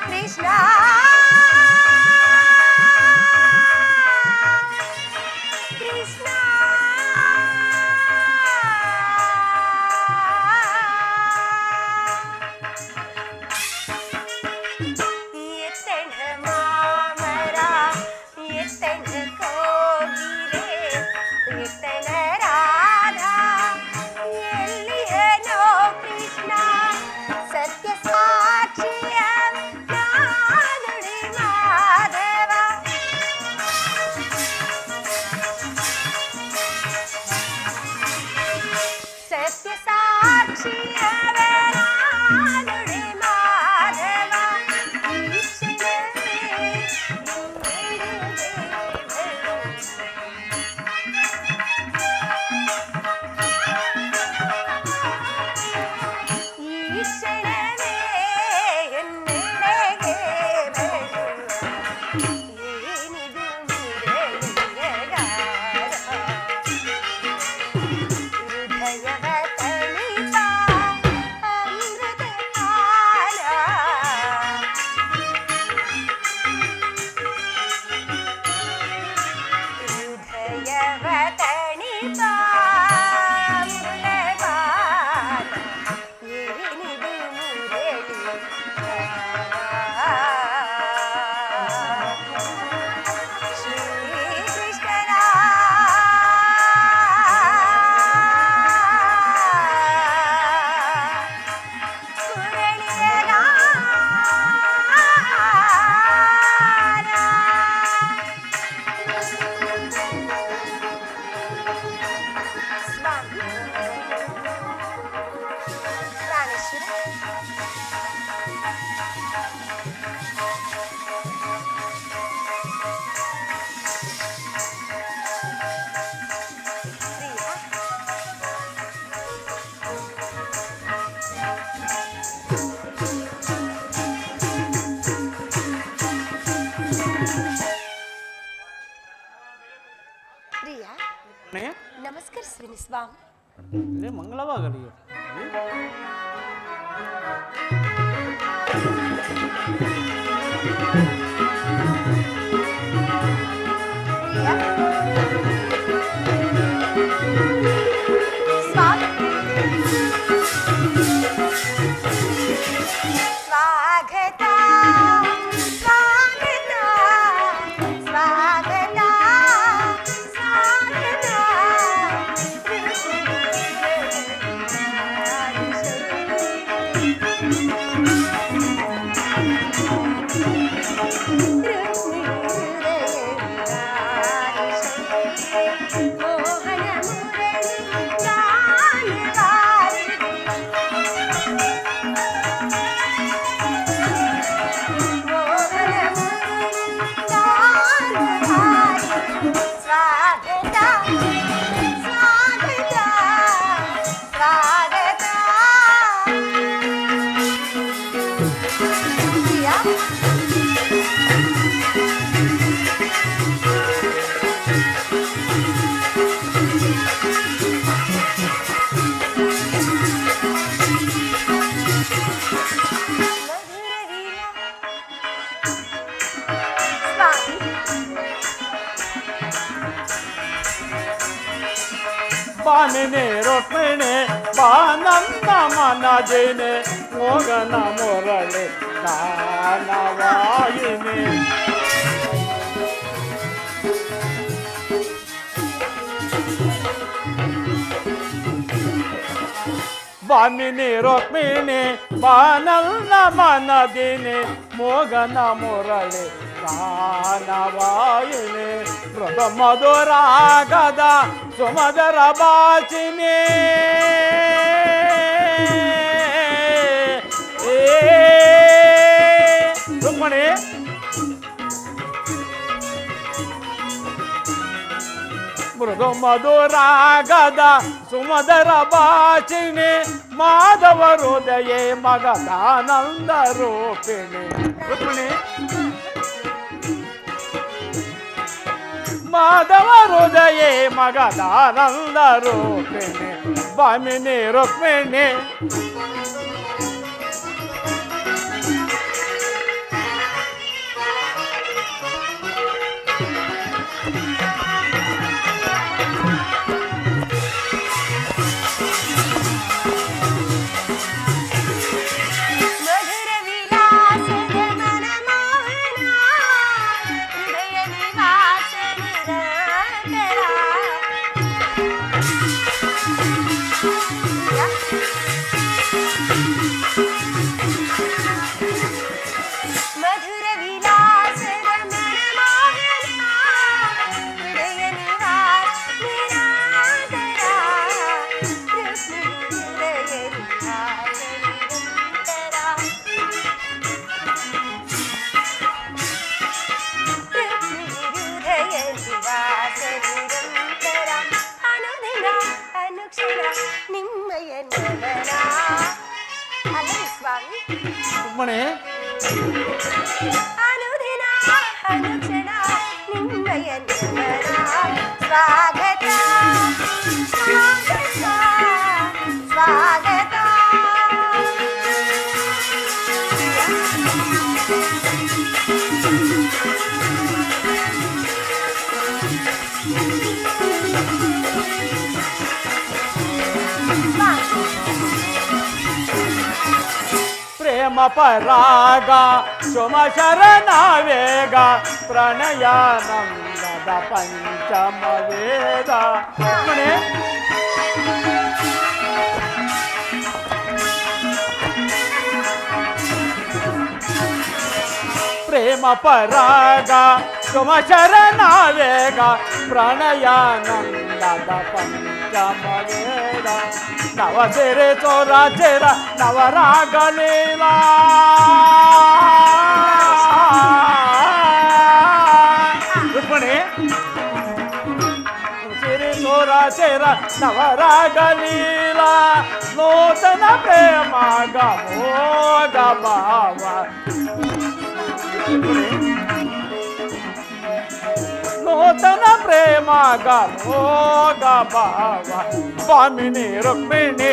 ಕೃಷ್ಣ ಕೃಷ್ಣ ಎತ್ತಣ ಮಾಮರ ಎತ್ತಣ ಕೋಗಿಲೆ ಎತ್ತಣ ರಾಧಾ ಎಲ್ಲಿಯನೋ ಕೃಷ್ಣ ಸತ್ಯ ಸಾಕ್ಷಿಯ ನಾನುಡಿ ಮಾಧವ ಸತ್ಯ ಸಾಕ್ಷಿಯವೇ ನಾನುಡಿ ಮಾಧವ ಈಶ್ವರನೇ ಈಶ್ವರನೇ ಎನ್ನೆಡೆಗೆ ಬರುವ ಏನಿದು ಮುರಳಿಯ ಗಾನ ಹೃದಯವ ತಣಿಪ ಅಮೃತ ಪಾನ ಹೃದಯವ ತಣಿಪ ಅಮೃತ ಪಾನ ಏನಿದು ಮುರಳಿ ಶ್ರೀಕೃಷ್ಣನ ಮುರಳಿಯ ಗಾನ ನಮಸ್ಕರಿಸ್ತೀನಿ ಸ್ವಾಮಿ. ಇಲ್ಲೇ ಮಂಗಳವಾಗಲಿ. ಬಾಮಿನಿ ರುಕ್ಮಿಣಿ ಬಾನಂದ ಮನದಿನಿ ಮೋಗನ ಮುರಳಿ ಗಾನವಾಯಿನಿ. ಬಾಮಿನಿ ರುಕ್ಮಿಣಿ ಬಾನಂದ ಮನದಿನಿ ಮೋಗನ ಮುರಳಿ ಗಾನವಾಯಿನಿ. ಮೃದ ಮಧುರಾಗದ ಸುಮಧುರ ಬಾಚಿನಿ. ರುಕ್ಮಿಣಿ ಮೃದು ಮಧುರಾಗದ ಸುಮಧುರ ಬಾಚಿನಿ ಮಾಧವ ಹೃದಯೇ ಮಗದಾನಂದ ರೂಪಿಣಿ. ರುಕ್ಮಿಣಿ ಮಾಧವ ಹೃದಯೇ ಮಗದಾನಂದ ರೂಪಿಣಿ. ಬಾಮಿನಿ ರುಕ್ಮಿಣಿ ರುಕ್ಮಿಣಿ ಅನುದಿನ ಅನುಕ್ಷಣ ನಿಮ್ಮಯ ಸ್ವಾಗತ ಸ್ವಾಗತ ಸ್ವಾಗತ. ಪ್ರೇಮ ಪರಾಗ ಸುಮ ಶರಣ ವೇಗ ಪ್ರಣಯಾನಂದದ ಪಂಚಮ ವೇದ. ರುಕ್ಮಿಣಿ ಪ್ರೇಮ ಪರಾಗ ಸುಮ ಶರಣ ವೇಗ ಪ್ರಣಯಾನಂದದ ಪಂಚಮ ವೇದ. ನವ ಸಿರಿ ಚೋರ ಚಿರ ನವರಾಗಲೀಲಾ ರುಕ್ಮಿಣಿ ಸಿರಿ ಚೋರ ಚಿರ ನವರಾಗಲೀಲಾ ನೂತನ ಪ್ರೇಮ ಗಮೋಗ ಭಾವ. ನೂತನ ಪ್ರೇಮ ಗಮೋಗ ಭಾವ ಭಾಮಿನಿ ರುಕ್ಮಿಣಿ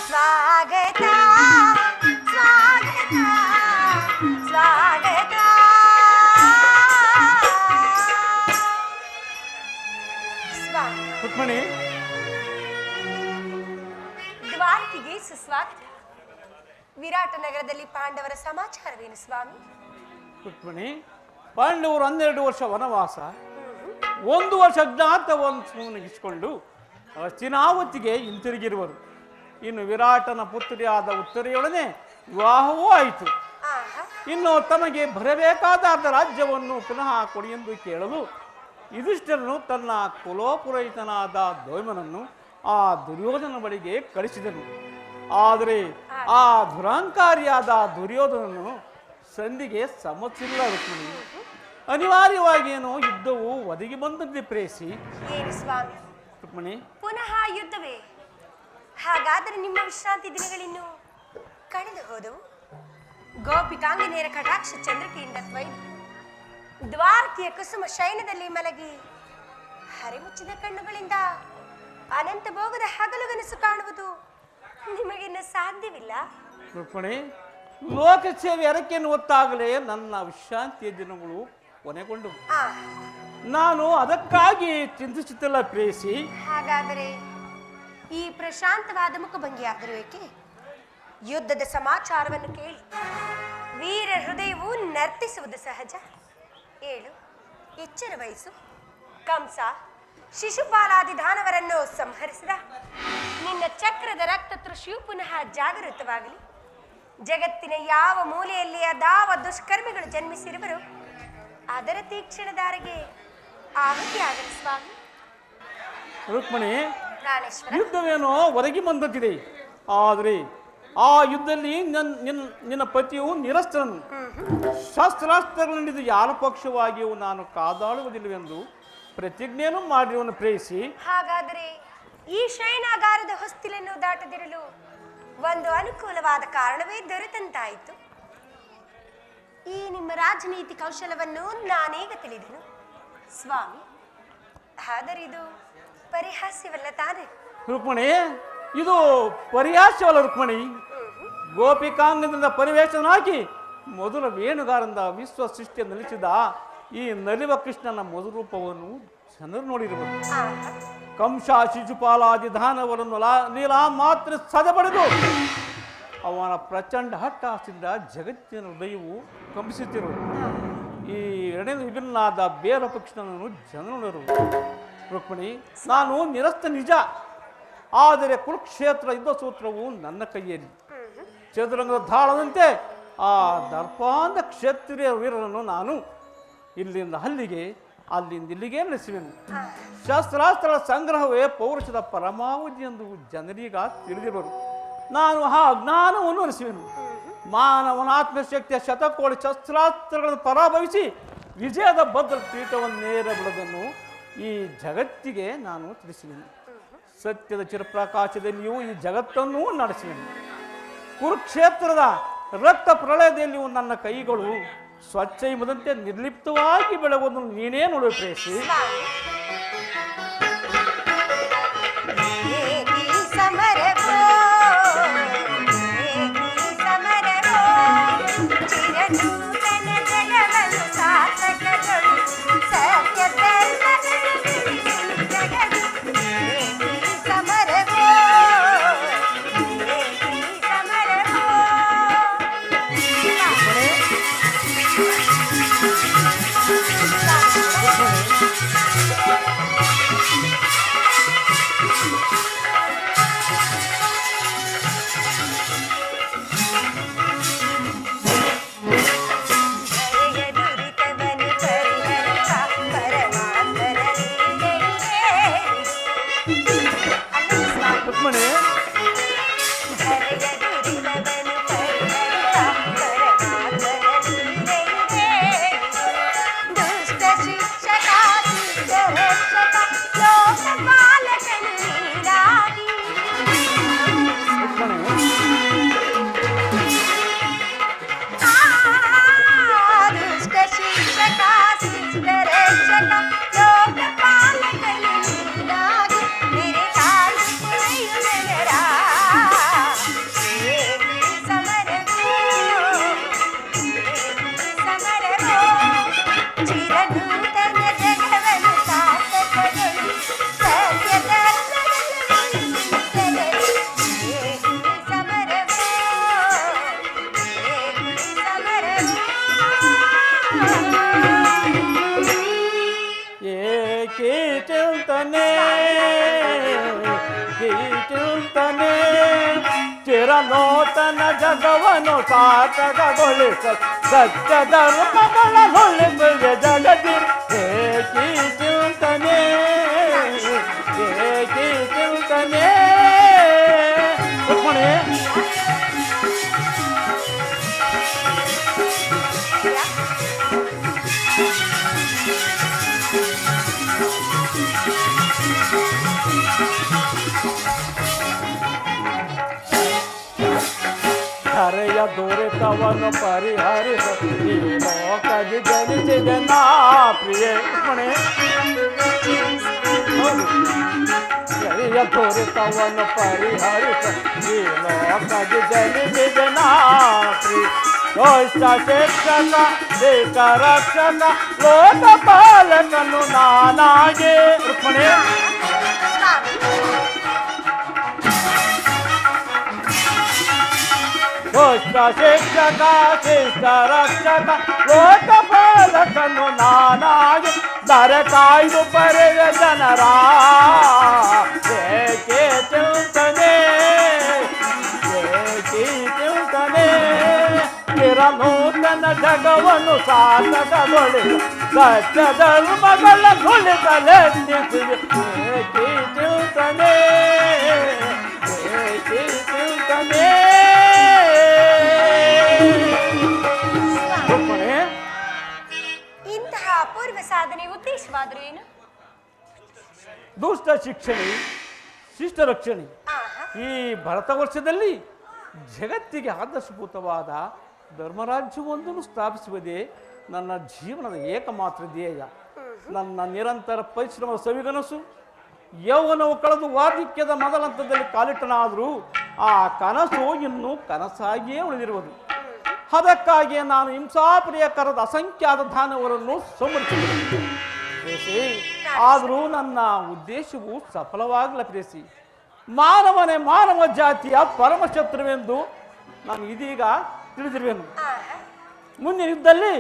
ಸ್ವಾಗತ ಸ್ವಾಗತ ಸ್ವಾಗತ ಸ್ವಾಮಿ ರುಕ್ಮಿಣಿ ದ್ವಾರಕಿಗೆ ಸುಸ್ವಾಗತ. ವಿರಾಟ ನಗರದಲ್ಲಿ ಪಾಂಡವರ ಸಮಾಚಾರವೇನು ಸ್ವಾಮಿ? ರುಕ್ಮಿಣಿ, ಪಾಂಡವರು 12 ವರ್ಷ ವನವಾಸ, 1 ವರ್ಷ ಅಜ್ಞಾತವನ್ನು ಮುಗಿಸಿಕೊಂಡು ಹಸ್ತಿನಾವತಿಗೆ ಹಿಂತಿರುಗಿರುವರು. ಇನ್ನು ವಿರಾಟನ ಪುತ್ರಿಯಾದ ಉತ್ತರೆಯೊಡನೆ ವಿವಾಹವೂ ಆಯಿತು. ಆಹಾ, ಇನ್ನು ತಮಗೆ ಬರಬೇಕಾದ ಅರ್ಧ ರಾಜ್ಯವನ್ನು ಪುನಃ ಕೊಡಿ ಎಂದು ಕೇಳಲು ಯುಧಿಷ್ಠಿರನು ತನ್ನ ಕುಲೋಪುರೋಹಿತನಾದ ದ್ವೈಮನನ್ನು ಆ ದುರ್ಯೋಧನ ಬಳಿಗೆ ಕಳಿಸಿದನು. ಆದರೆ ಆ ದುರಾಂಕಾರಿಯಾದ ದುರ್ಯೋಧನನು ಸಂಧಿಗೆ ಸಮ್ಮತಿಸಿಲ್ಲ. ರುಕ್ಮಿಣಿ, ಅನಿವಾರ್ಯವಾಗಿ ಏನೋ ಯುದ್ಧವು ಒದಗಿ ಬಂದಂತೆ ಪ್ರೇಸಿ. ಏನು ಸ್ವಾಮಿ, ರುಕ್ಮಿಣಿ, ಪುನಃ ಯುದ್ಧವೇ? ಹಾಗಾದರೆ ನಿಮ್ಮ ವಿಶ್ರಾಂತಿ ದಿನಗಳಿನ್ನು ಕಳೆದು ಹೋದವು. ಗೋಪಿಕಾಂಗನೆಯರ ಕಟಾಕ್ಷ ಚಂದ್ರಿಕೆಯಿಂದ ತ್ವಯ್ದು ದ್ವಾರಕಿಯ ಕುಸುಮ ಶಯನದಲ್ಲಿ ಮಲಗಿ ಹರಿಮುಚ್ಚಿದ ಕಣ್ಣುಗಳಿಂದ ಅನಂತ ಭೋಗದ ಹಗಲುಗನಸು ಕಾಣುವುದು ನಿಮಗಿನ್ನು ಸಾಧ್ಯವಿಲ್ಲ. ರುಕ್ಮಿಣಿ, ಲೋಕಸೇವೆ ಎರಕೆಯನ್ನು ಹೊತ್ತಾಗಲೇ ನನ್ನ ವಿಶ್ರಾಂತಿಯ ದಿನಗಳು ಕೊನೆಗೊಂಡವು. ಆ, ನಾನು ಅದಕ್ಕಾಗಿ ಚಿಂತಿಸುತ್ತಿಲ್ಲ ಪ್ರೇಸಿ. ಹಾಗಾದರೆ ಈ ಪ್ರಶಾಂತವಾದ ಮುಖಭಂಗಿಯಾದರೂ ಏಕೆ? ಯುದ್ಧದ ಸಮಾಚಾರವನ್ನು ಕೇಳಿ ವೀರ ಹೃದಯವು ನರ್ತಿಸುವುದು ಸಹಜ. ಏಳು, ಎಚ್ಚರ ವಹಿಸು. ಕಂಸ ಶಿಶುಪಾಲಾದಿ ದಾನವರನ್ನು ಸಂಹರಿಸಿದ ನಿನ್ನ ಚಕ್ರದ ರಕ್ತ ತೃಷಿಯು ಪುನಃ ಜಾಗೃತವಾಗಲಿ. ಜಗತ್ತಿನ ಯಾವ ಮೂಲೆಯಲ್ಲಿ ಅದಾವ ದುಷ್ಕರ್ಮಿಗಳು ಜನ್ಮಿಸಿರುವರು ಅದರ ತೀಕ್ಷ್ಣ ದಾರಿಗೆ ಆಹುತಿಯಾಗಲಿ ಸ್ವಾಮಿ. ರುಕ್ಮಿಣಿ, ಪ್ರಾಣೇಶ್ವರ, ಯುದ್ಧವೇನೋ ಒದಗಿ ಬಂದಂತಿದೆ. ಆದರೆ ಆ ಯುದ್ಧದಲ್ಲಿ ನಿನ್ನ ಪತಿಯು ನಿರಸ್ತನು. ಶಸ್ತ್ರಾಸ್ತ್ರಗಳಿಂದ ಯಾರ ಪಕ್ಷವಾಗಿಯೂ ನಾನು ಕಾದಾಡುವುದಿಲ್ಲವೆಂದು ಪ್ರತಿಜ್ಞೆಯನ್ನು ಮಾಡಿರುವನು ಪ್ರೇಸಿ. ಹಾಗಾದರೆ ಈ ಶಯನಾಗಾರದ ಹೊಸ್ತಿಲನ್ನು ದಾಟದಿರಲು ಒಂದು ಅನುಕೂಲವಾದ ಕಾರಣವೇ ದೊರೆತಂತಾಯಿತು. ಈ ನಿಮ್ಮ ರಾಜನೀತಿ ಕೌಶಲವನ್ನು ನಾನೀಗ ತಿಳಿದೆನು ಸ್ವಾಮಿ. ಆದರೆ ಇದು ಪರಿಹಾಸ್ಯವಲ್ಲ ತಾನೆ? ರುಕ್ಮಿಣಿ, ಇದು ಪರಿಹಾಸ್ಯವಲ್ಲ ರುಕ್ಮಿಣಿ. ಗೋಪಿಕಾಂಗದಿಂದ ಪರಿವೇಶನಾಗಿ ಮೊದಲ ವೇಣುಗಾರಿಂದ ವಿಶ್ವ ಸೃಷ್ಟಿಯ ನಲಿಸಿದ ಈ ನಲಿವ ಕೃಷ್ಣನ ಮಧುರೂಪವನ್ನು ಜನರು ನೋಡಿರುವರು. ಆಹಾ, ಕಂಸ ಶಿಶುಪಾಲಾದಿ ದಾನವರನ್ನು ಲೀಲಾ ಮಾತ್ರ ಸದೆಬಡಿದು ಅವನ ಪ್ರಚಂಡ ಹಟ್ಟಹಾಸದಿಂದ ಜಗತ್ತಿನ ಹೃದಯವು ಕಂಪಿಸುತ್ತಿರುವುದು. ಈ ಎರಡನೇ ವಿಭಿನ್ನಾದ ಬೇರ ಪಕ್ಷನನ್ನು ಜನರು. ರುಕ್ಮಿಣಿ, ನಾನು ನಿರಸ್ತ ನಿಜ. ಆದರೆ ಕುರುಕ್ಷೇತ್ರ ಯುದ್ಧ ಸೂತ್ರವು ನನ್ನ ಕೈಯಲ್ಲಿ. ಚದುರಂಗದ ದಾಳದಂತೆ ಆ ದರ್ಪಾಂಧ ಕ್ಷತ್ರಿಯ ವೀರರನ್ನು ನಾನು ಇಲ್ಲಿಂದ ಅಲ್ಲಿಗೆ, ಅಲ್ಲಿಂದ ಇಲ್ಲಿಗೆ ನಡೆಸುವೆನು. ಶಸ್ತ್ರಾಸ್ತ್ರಗಳ ಸಂಗ್ರಹವೇ ಪೌರುಷದ ಪರಮಾವಧಿ ಎಂದು ಜನರೀಗ ತಿಳಿದಿರುವರು. ನಾನು ಆ ಅಜ್ಞಾನವನ್ನು ನಡೆಸುವೆನು. ಮಾನವನ ಆತ್ಮಶಕ್ತಿಯ ಶತಕೋಟಿ ಶಸ್ತ್ರಾಸ್ತ್ರಗಳನ್ನು ಪರಾಭವಿಸಿ ವಿಜಯದ ಭದ್ರ ಪೀಠವನ್ನೇರ ಬಿಡೋದನ್ನು ಈ ಜಗತ್ತಿಗೆ ನಾನು ತಿಳಿಸುವೆನು. ಸತ್ಯದ ಚಿರಪ್ರಕಾಶದಲ್ಲಿಯೂ ಈ ಜಗತ್ತನ್ನು ನಡೆಸುವೆನು. ಕುರುಕ್ಷೇತ್ರದ ರಕ್ತ ಪ್ರಳಯದಲ್ಲಿಯೂ ನನ್ನ ಕೈಗಳು ಸ್ವಚ್ಛ ಎಂಬುದಂತೆ ನಿರ್ಲಿಪ್ತವಾಗಿ ಬೆಳಗುವುದನ್ನು ನೀನೇ ನೋಡುವ ಪ್ರೇಸಿ. ಏಕಿ ಸಮರವೋ, ಏಕಿ ಸಮರವೋ, ಚಿರನೂತನ ಜಗವನ್ನು ಸಾರ್ಥಕಗೊಳಿಸು, ಸತ್ಯ ಧರ್ಮಗಳು ಬಿಡಿಸು ಜಗದು. ಏಕಿ ಸಮರವೋ, ಏಕಿ ಸಮರವೋ. ದುರಿತವನ್ನು ಪರಿಹರಿಸ ಪರಮಾತ್ಮನ ಲೀಲೆಯೇ. ರುಕ್ಮಿಣಿ, ಹರೆಯ ದುರಿತವನ್ನು ಪರಿಹರಿಸ ಪರಮಾತ್ಮನ ಲೀಲೆಯೇ. ದುಷ್ಟ ಚಿಂತನೆ ಕೀ ಚಿಂತನೆ ಚಿರನೂತನ ಜಗವನ್ನು ಸಾರ್ಥಕಗೊಳಿಸ ಸತ್ಯ ಧರ್ಮಗಳನ್ನೊಳಿಸುವೆ ಜಗತಿ ಏಕೀ ಚಿಂತನೆ ಏಕೀ ಚಿಂತನೆ ರುಕ್ಮಿಣಿ ಹರೆಯ ದೊರೆತವನ್ನು ಪರಿಹರಿಸ ಈ ಲೋಕದಿ ಜನಿಸಿದೆ ನಾ ಪ್ರಿಯೆ ಮಣೆ ಹರೆಯ ದೊರೆತವನ್ನು ಪರಿಹರಿಸ ಈ ಲೋಕದಿ ಜನಿಸಿದೆ ನಾ ಪ್ರಿಯ ದೋಷ ಶಿಕ್ಷಕ ದೇಶ ರಕ್ಷಕ ಲೋಕಪಾಲಕನು ನಾನಾಗೆ ರುಕ್ಮಿಣಿ ದೋಷ ಶಿಕ್ಷಕ ಶಿಷ್ಟ ರಕ್ಷಕ ಲೋಕಪಾಲಕನು ನಾನಾಗಿ ದರೆ ಕಾಯ್ದು ಬರೆದ ಜನರ ಏಕೆ ಚಿಂತನೆ ಏಕೆ ಚಿಂತನೆ ಚಿರನೂತನ ಜಗವನ್ನು ಸಾರ್ಥಕಗೊಳಿಸ ಸತ್ಯ ಧರ್ಮಗಳ ಕುಳಿತಲೆತ್ತಿಸಿದೆ ಏಕೆ ಚಿಂತನೆ ಏಕೆ ಚಿಂತನೆ ಇಂತಹ ಅಪೂರ್ವ ಸಾಧನೆ ಉದ್ದೇಶವಾದರೂ ಏನು? ದುಷ್ಟ ಶಿಕ್ಷಣೆ ಶಿಷ್ಟ ರಕ್ಷಣೆ ಈ ಭರತ ವರ್ಷದಲ್ಲಿ ಜಗತ್ತಿಗೆ ಆದರ್ಶಭೂತವಾದ ಧರ್ಮರಾಜ್ಯವೊಂದನ್ನು ಸ್ಥಾಪಿಸುವುದೇ ನನ್ನ ಜೀವನದ ಏಕಮಾತ್ರ ಧ್ಯೇಯ. ನನ್ನ ನಿರಂತರ ಪರಿಶ್ರಮದ ಸವಿಗನಸು ಯೌವನವು ಕಳೆದು ವಾರ್ಧಕ್ಯದ ಮೊದಲ ಹಂತದಲ್ಲಿ ಕಾಲಿಟ್ಟನಾದರೂ ಆ ಕನಸು ಇನ್ನೂ ಕನಸಾಗಿಯೇ ಉಳಿದಿರುವುದು. ಅದಕ್ಕಾಗಿಯೇ ನಾನು ಹಿಂಸಾಪ್ರಿಯಕರದ ಅಸಂಖ್ಯಾತ ದಾನವರನ್ನು ಸಂಹರಿಸಿದೆ. ಆದರೂ ನನ್ನ ಉದ್ದೇಶವು ಸಫಲವಾಗಲ ಪ್ರೇಸಿ. ಮಾನವನೇ ಮಾನವ ಜಾತಿಯ ಪರಮಶತ್ರುವೆಂದು ನಾನು ಇದೀಗ ತಿಳಿದಿರುವೆನು. ಮುಂದಿನ ಯುದ್ಧದಲ್ಲಿ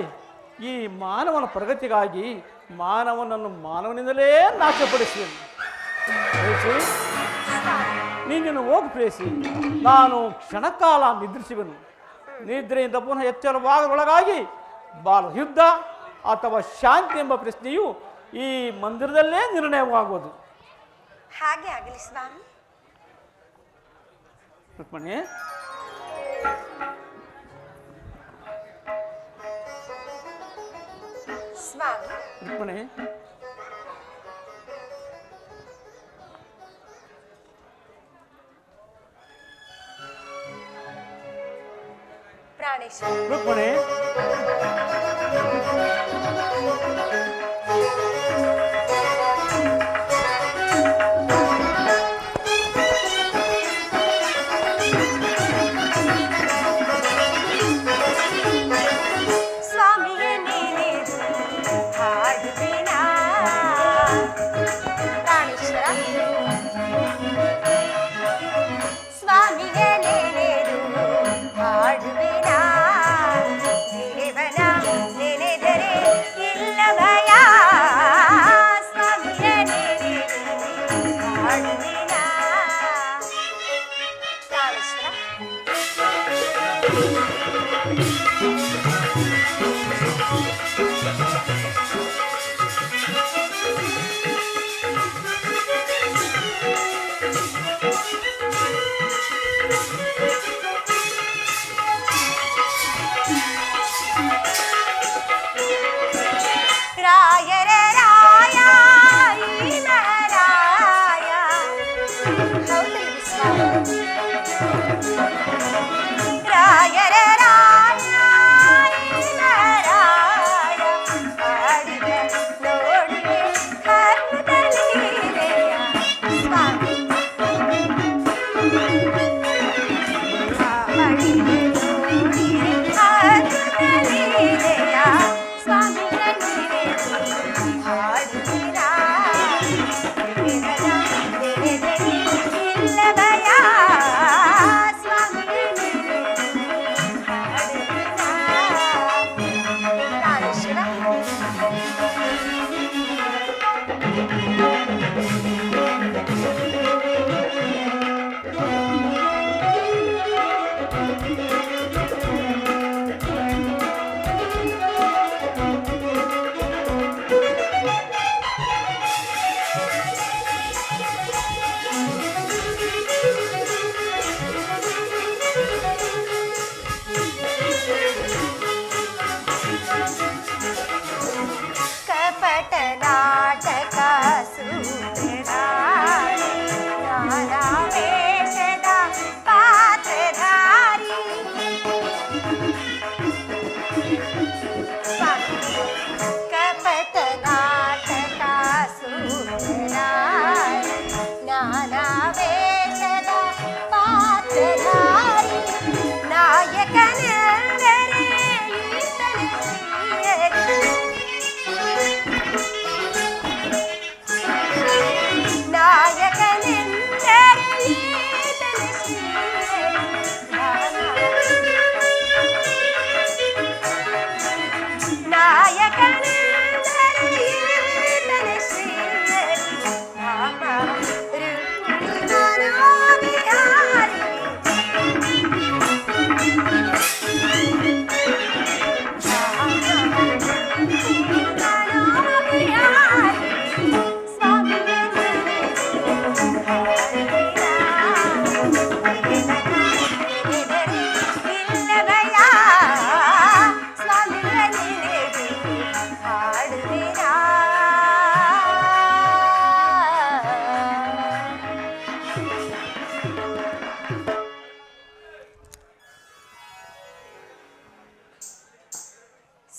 ಈ ಮಾನವನ ಪ್ರಗತಿಗಾಗಿ ಮಾನವನನ್ನು ಮಾನವನಿಂದಲೇ ನಾಶಪಡಿಸುವೆನು. ನೀನು ಹೋಗು ಪ್ರೇಸಿ, ನಾನು ಕ್ಷಣಕಾಲ ನಿದ್ರಿಸುವೆನು. ನಿದ್ರೆಯಿಂದ ಪುನಃ ಎಚ್ಚರವಾಗದೊಳಗಾಗಿ ಬಾಲ ಯುದ್ಧ ಅಥವಾ ಶಾಂತಿ ಎಂಬ ಪ್ರಶ್ನೆಯು ಈ ಮಂದಿರದಲ್ಲೇ ನಿರ್ಣಯವಾಗುವುದು. ಹಾಗೆ ಆಗಲಿ ಸ್ವಾಮಿ. ರುಕ್ಮಿಣಿ, ಸ್ವಾಮಿ ರುಕ್ಮಿಣಿ, ಪ್ರಾಣೇಶ್ವರ ರುಕ್ಮಿಣಿ, ಸ್ವಾಮಿಗೆ ನೀನೇದು ಹಾಡುವಿನ ಪ್ರಾಣೇಶ್ವರ ಸ್ವಾಮಿಗೆ ನೀನೇದು ಹಾಡುವಿನ ದೇವನ ನೆನೆದರೆ ಇಲ್ಲ ಭಯ ಸ್ವಾಮಿಗೆ ನೀನೇದು ಹಾಡುವಿನ ಪ್ರಾಣೇಶ್ವರ ರಾಯರ ರಾಯ ಈ ಮಹಾರಾಯ ಹೌದಲ್ರಿ ಸ್ವಾಮಿ? ರಾಯರ ರಾಯ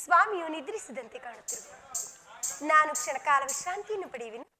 ಸ್ವಾಮಿಯು ನಿದ್ರಿಸಿದಂತೆ ಕಾಣುತ್ತಿರುವುದು. ನಾನು ಕ್ಷಣಕಾಲ ವಿಶ್ರಾಂತಿಯನ್ನು ಪಡೆಯುವೆನು.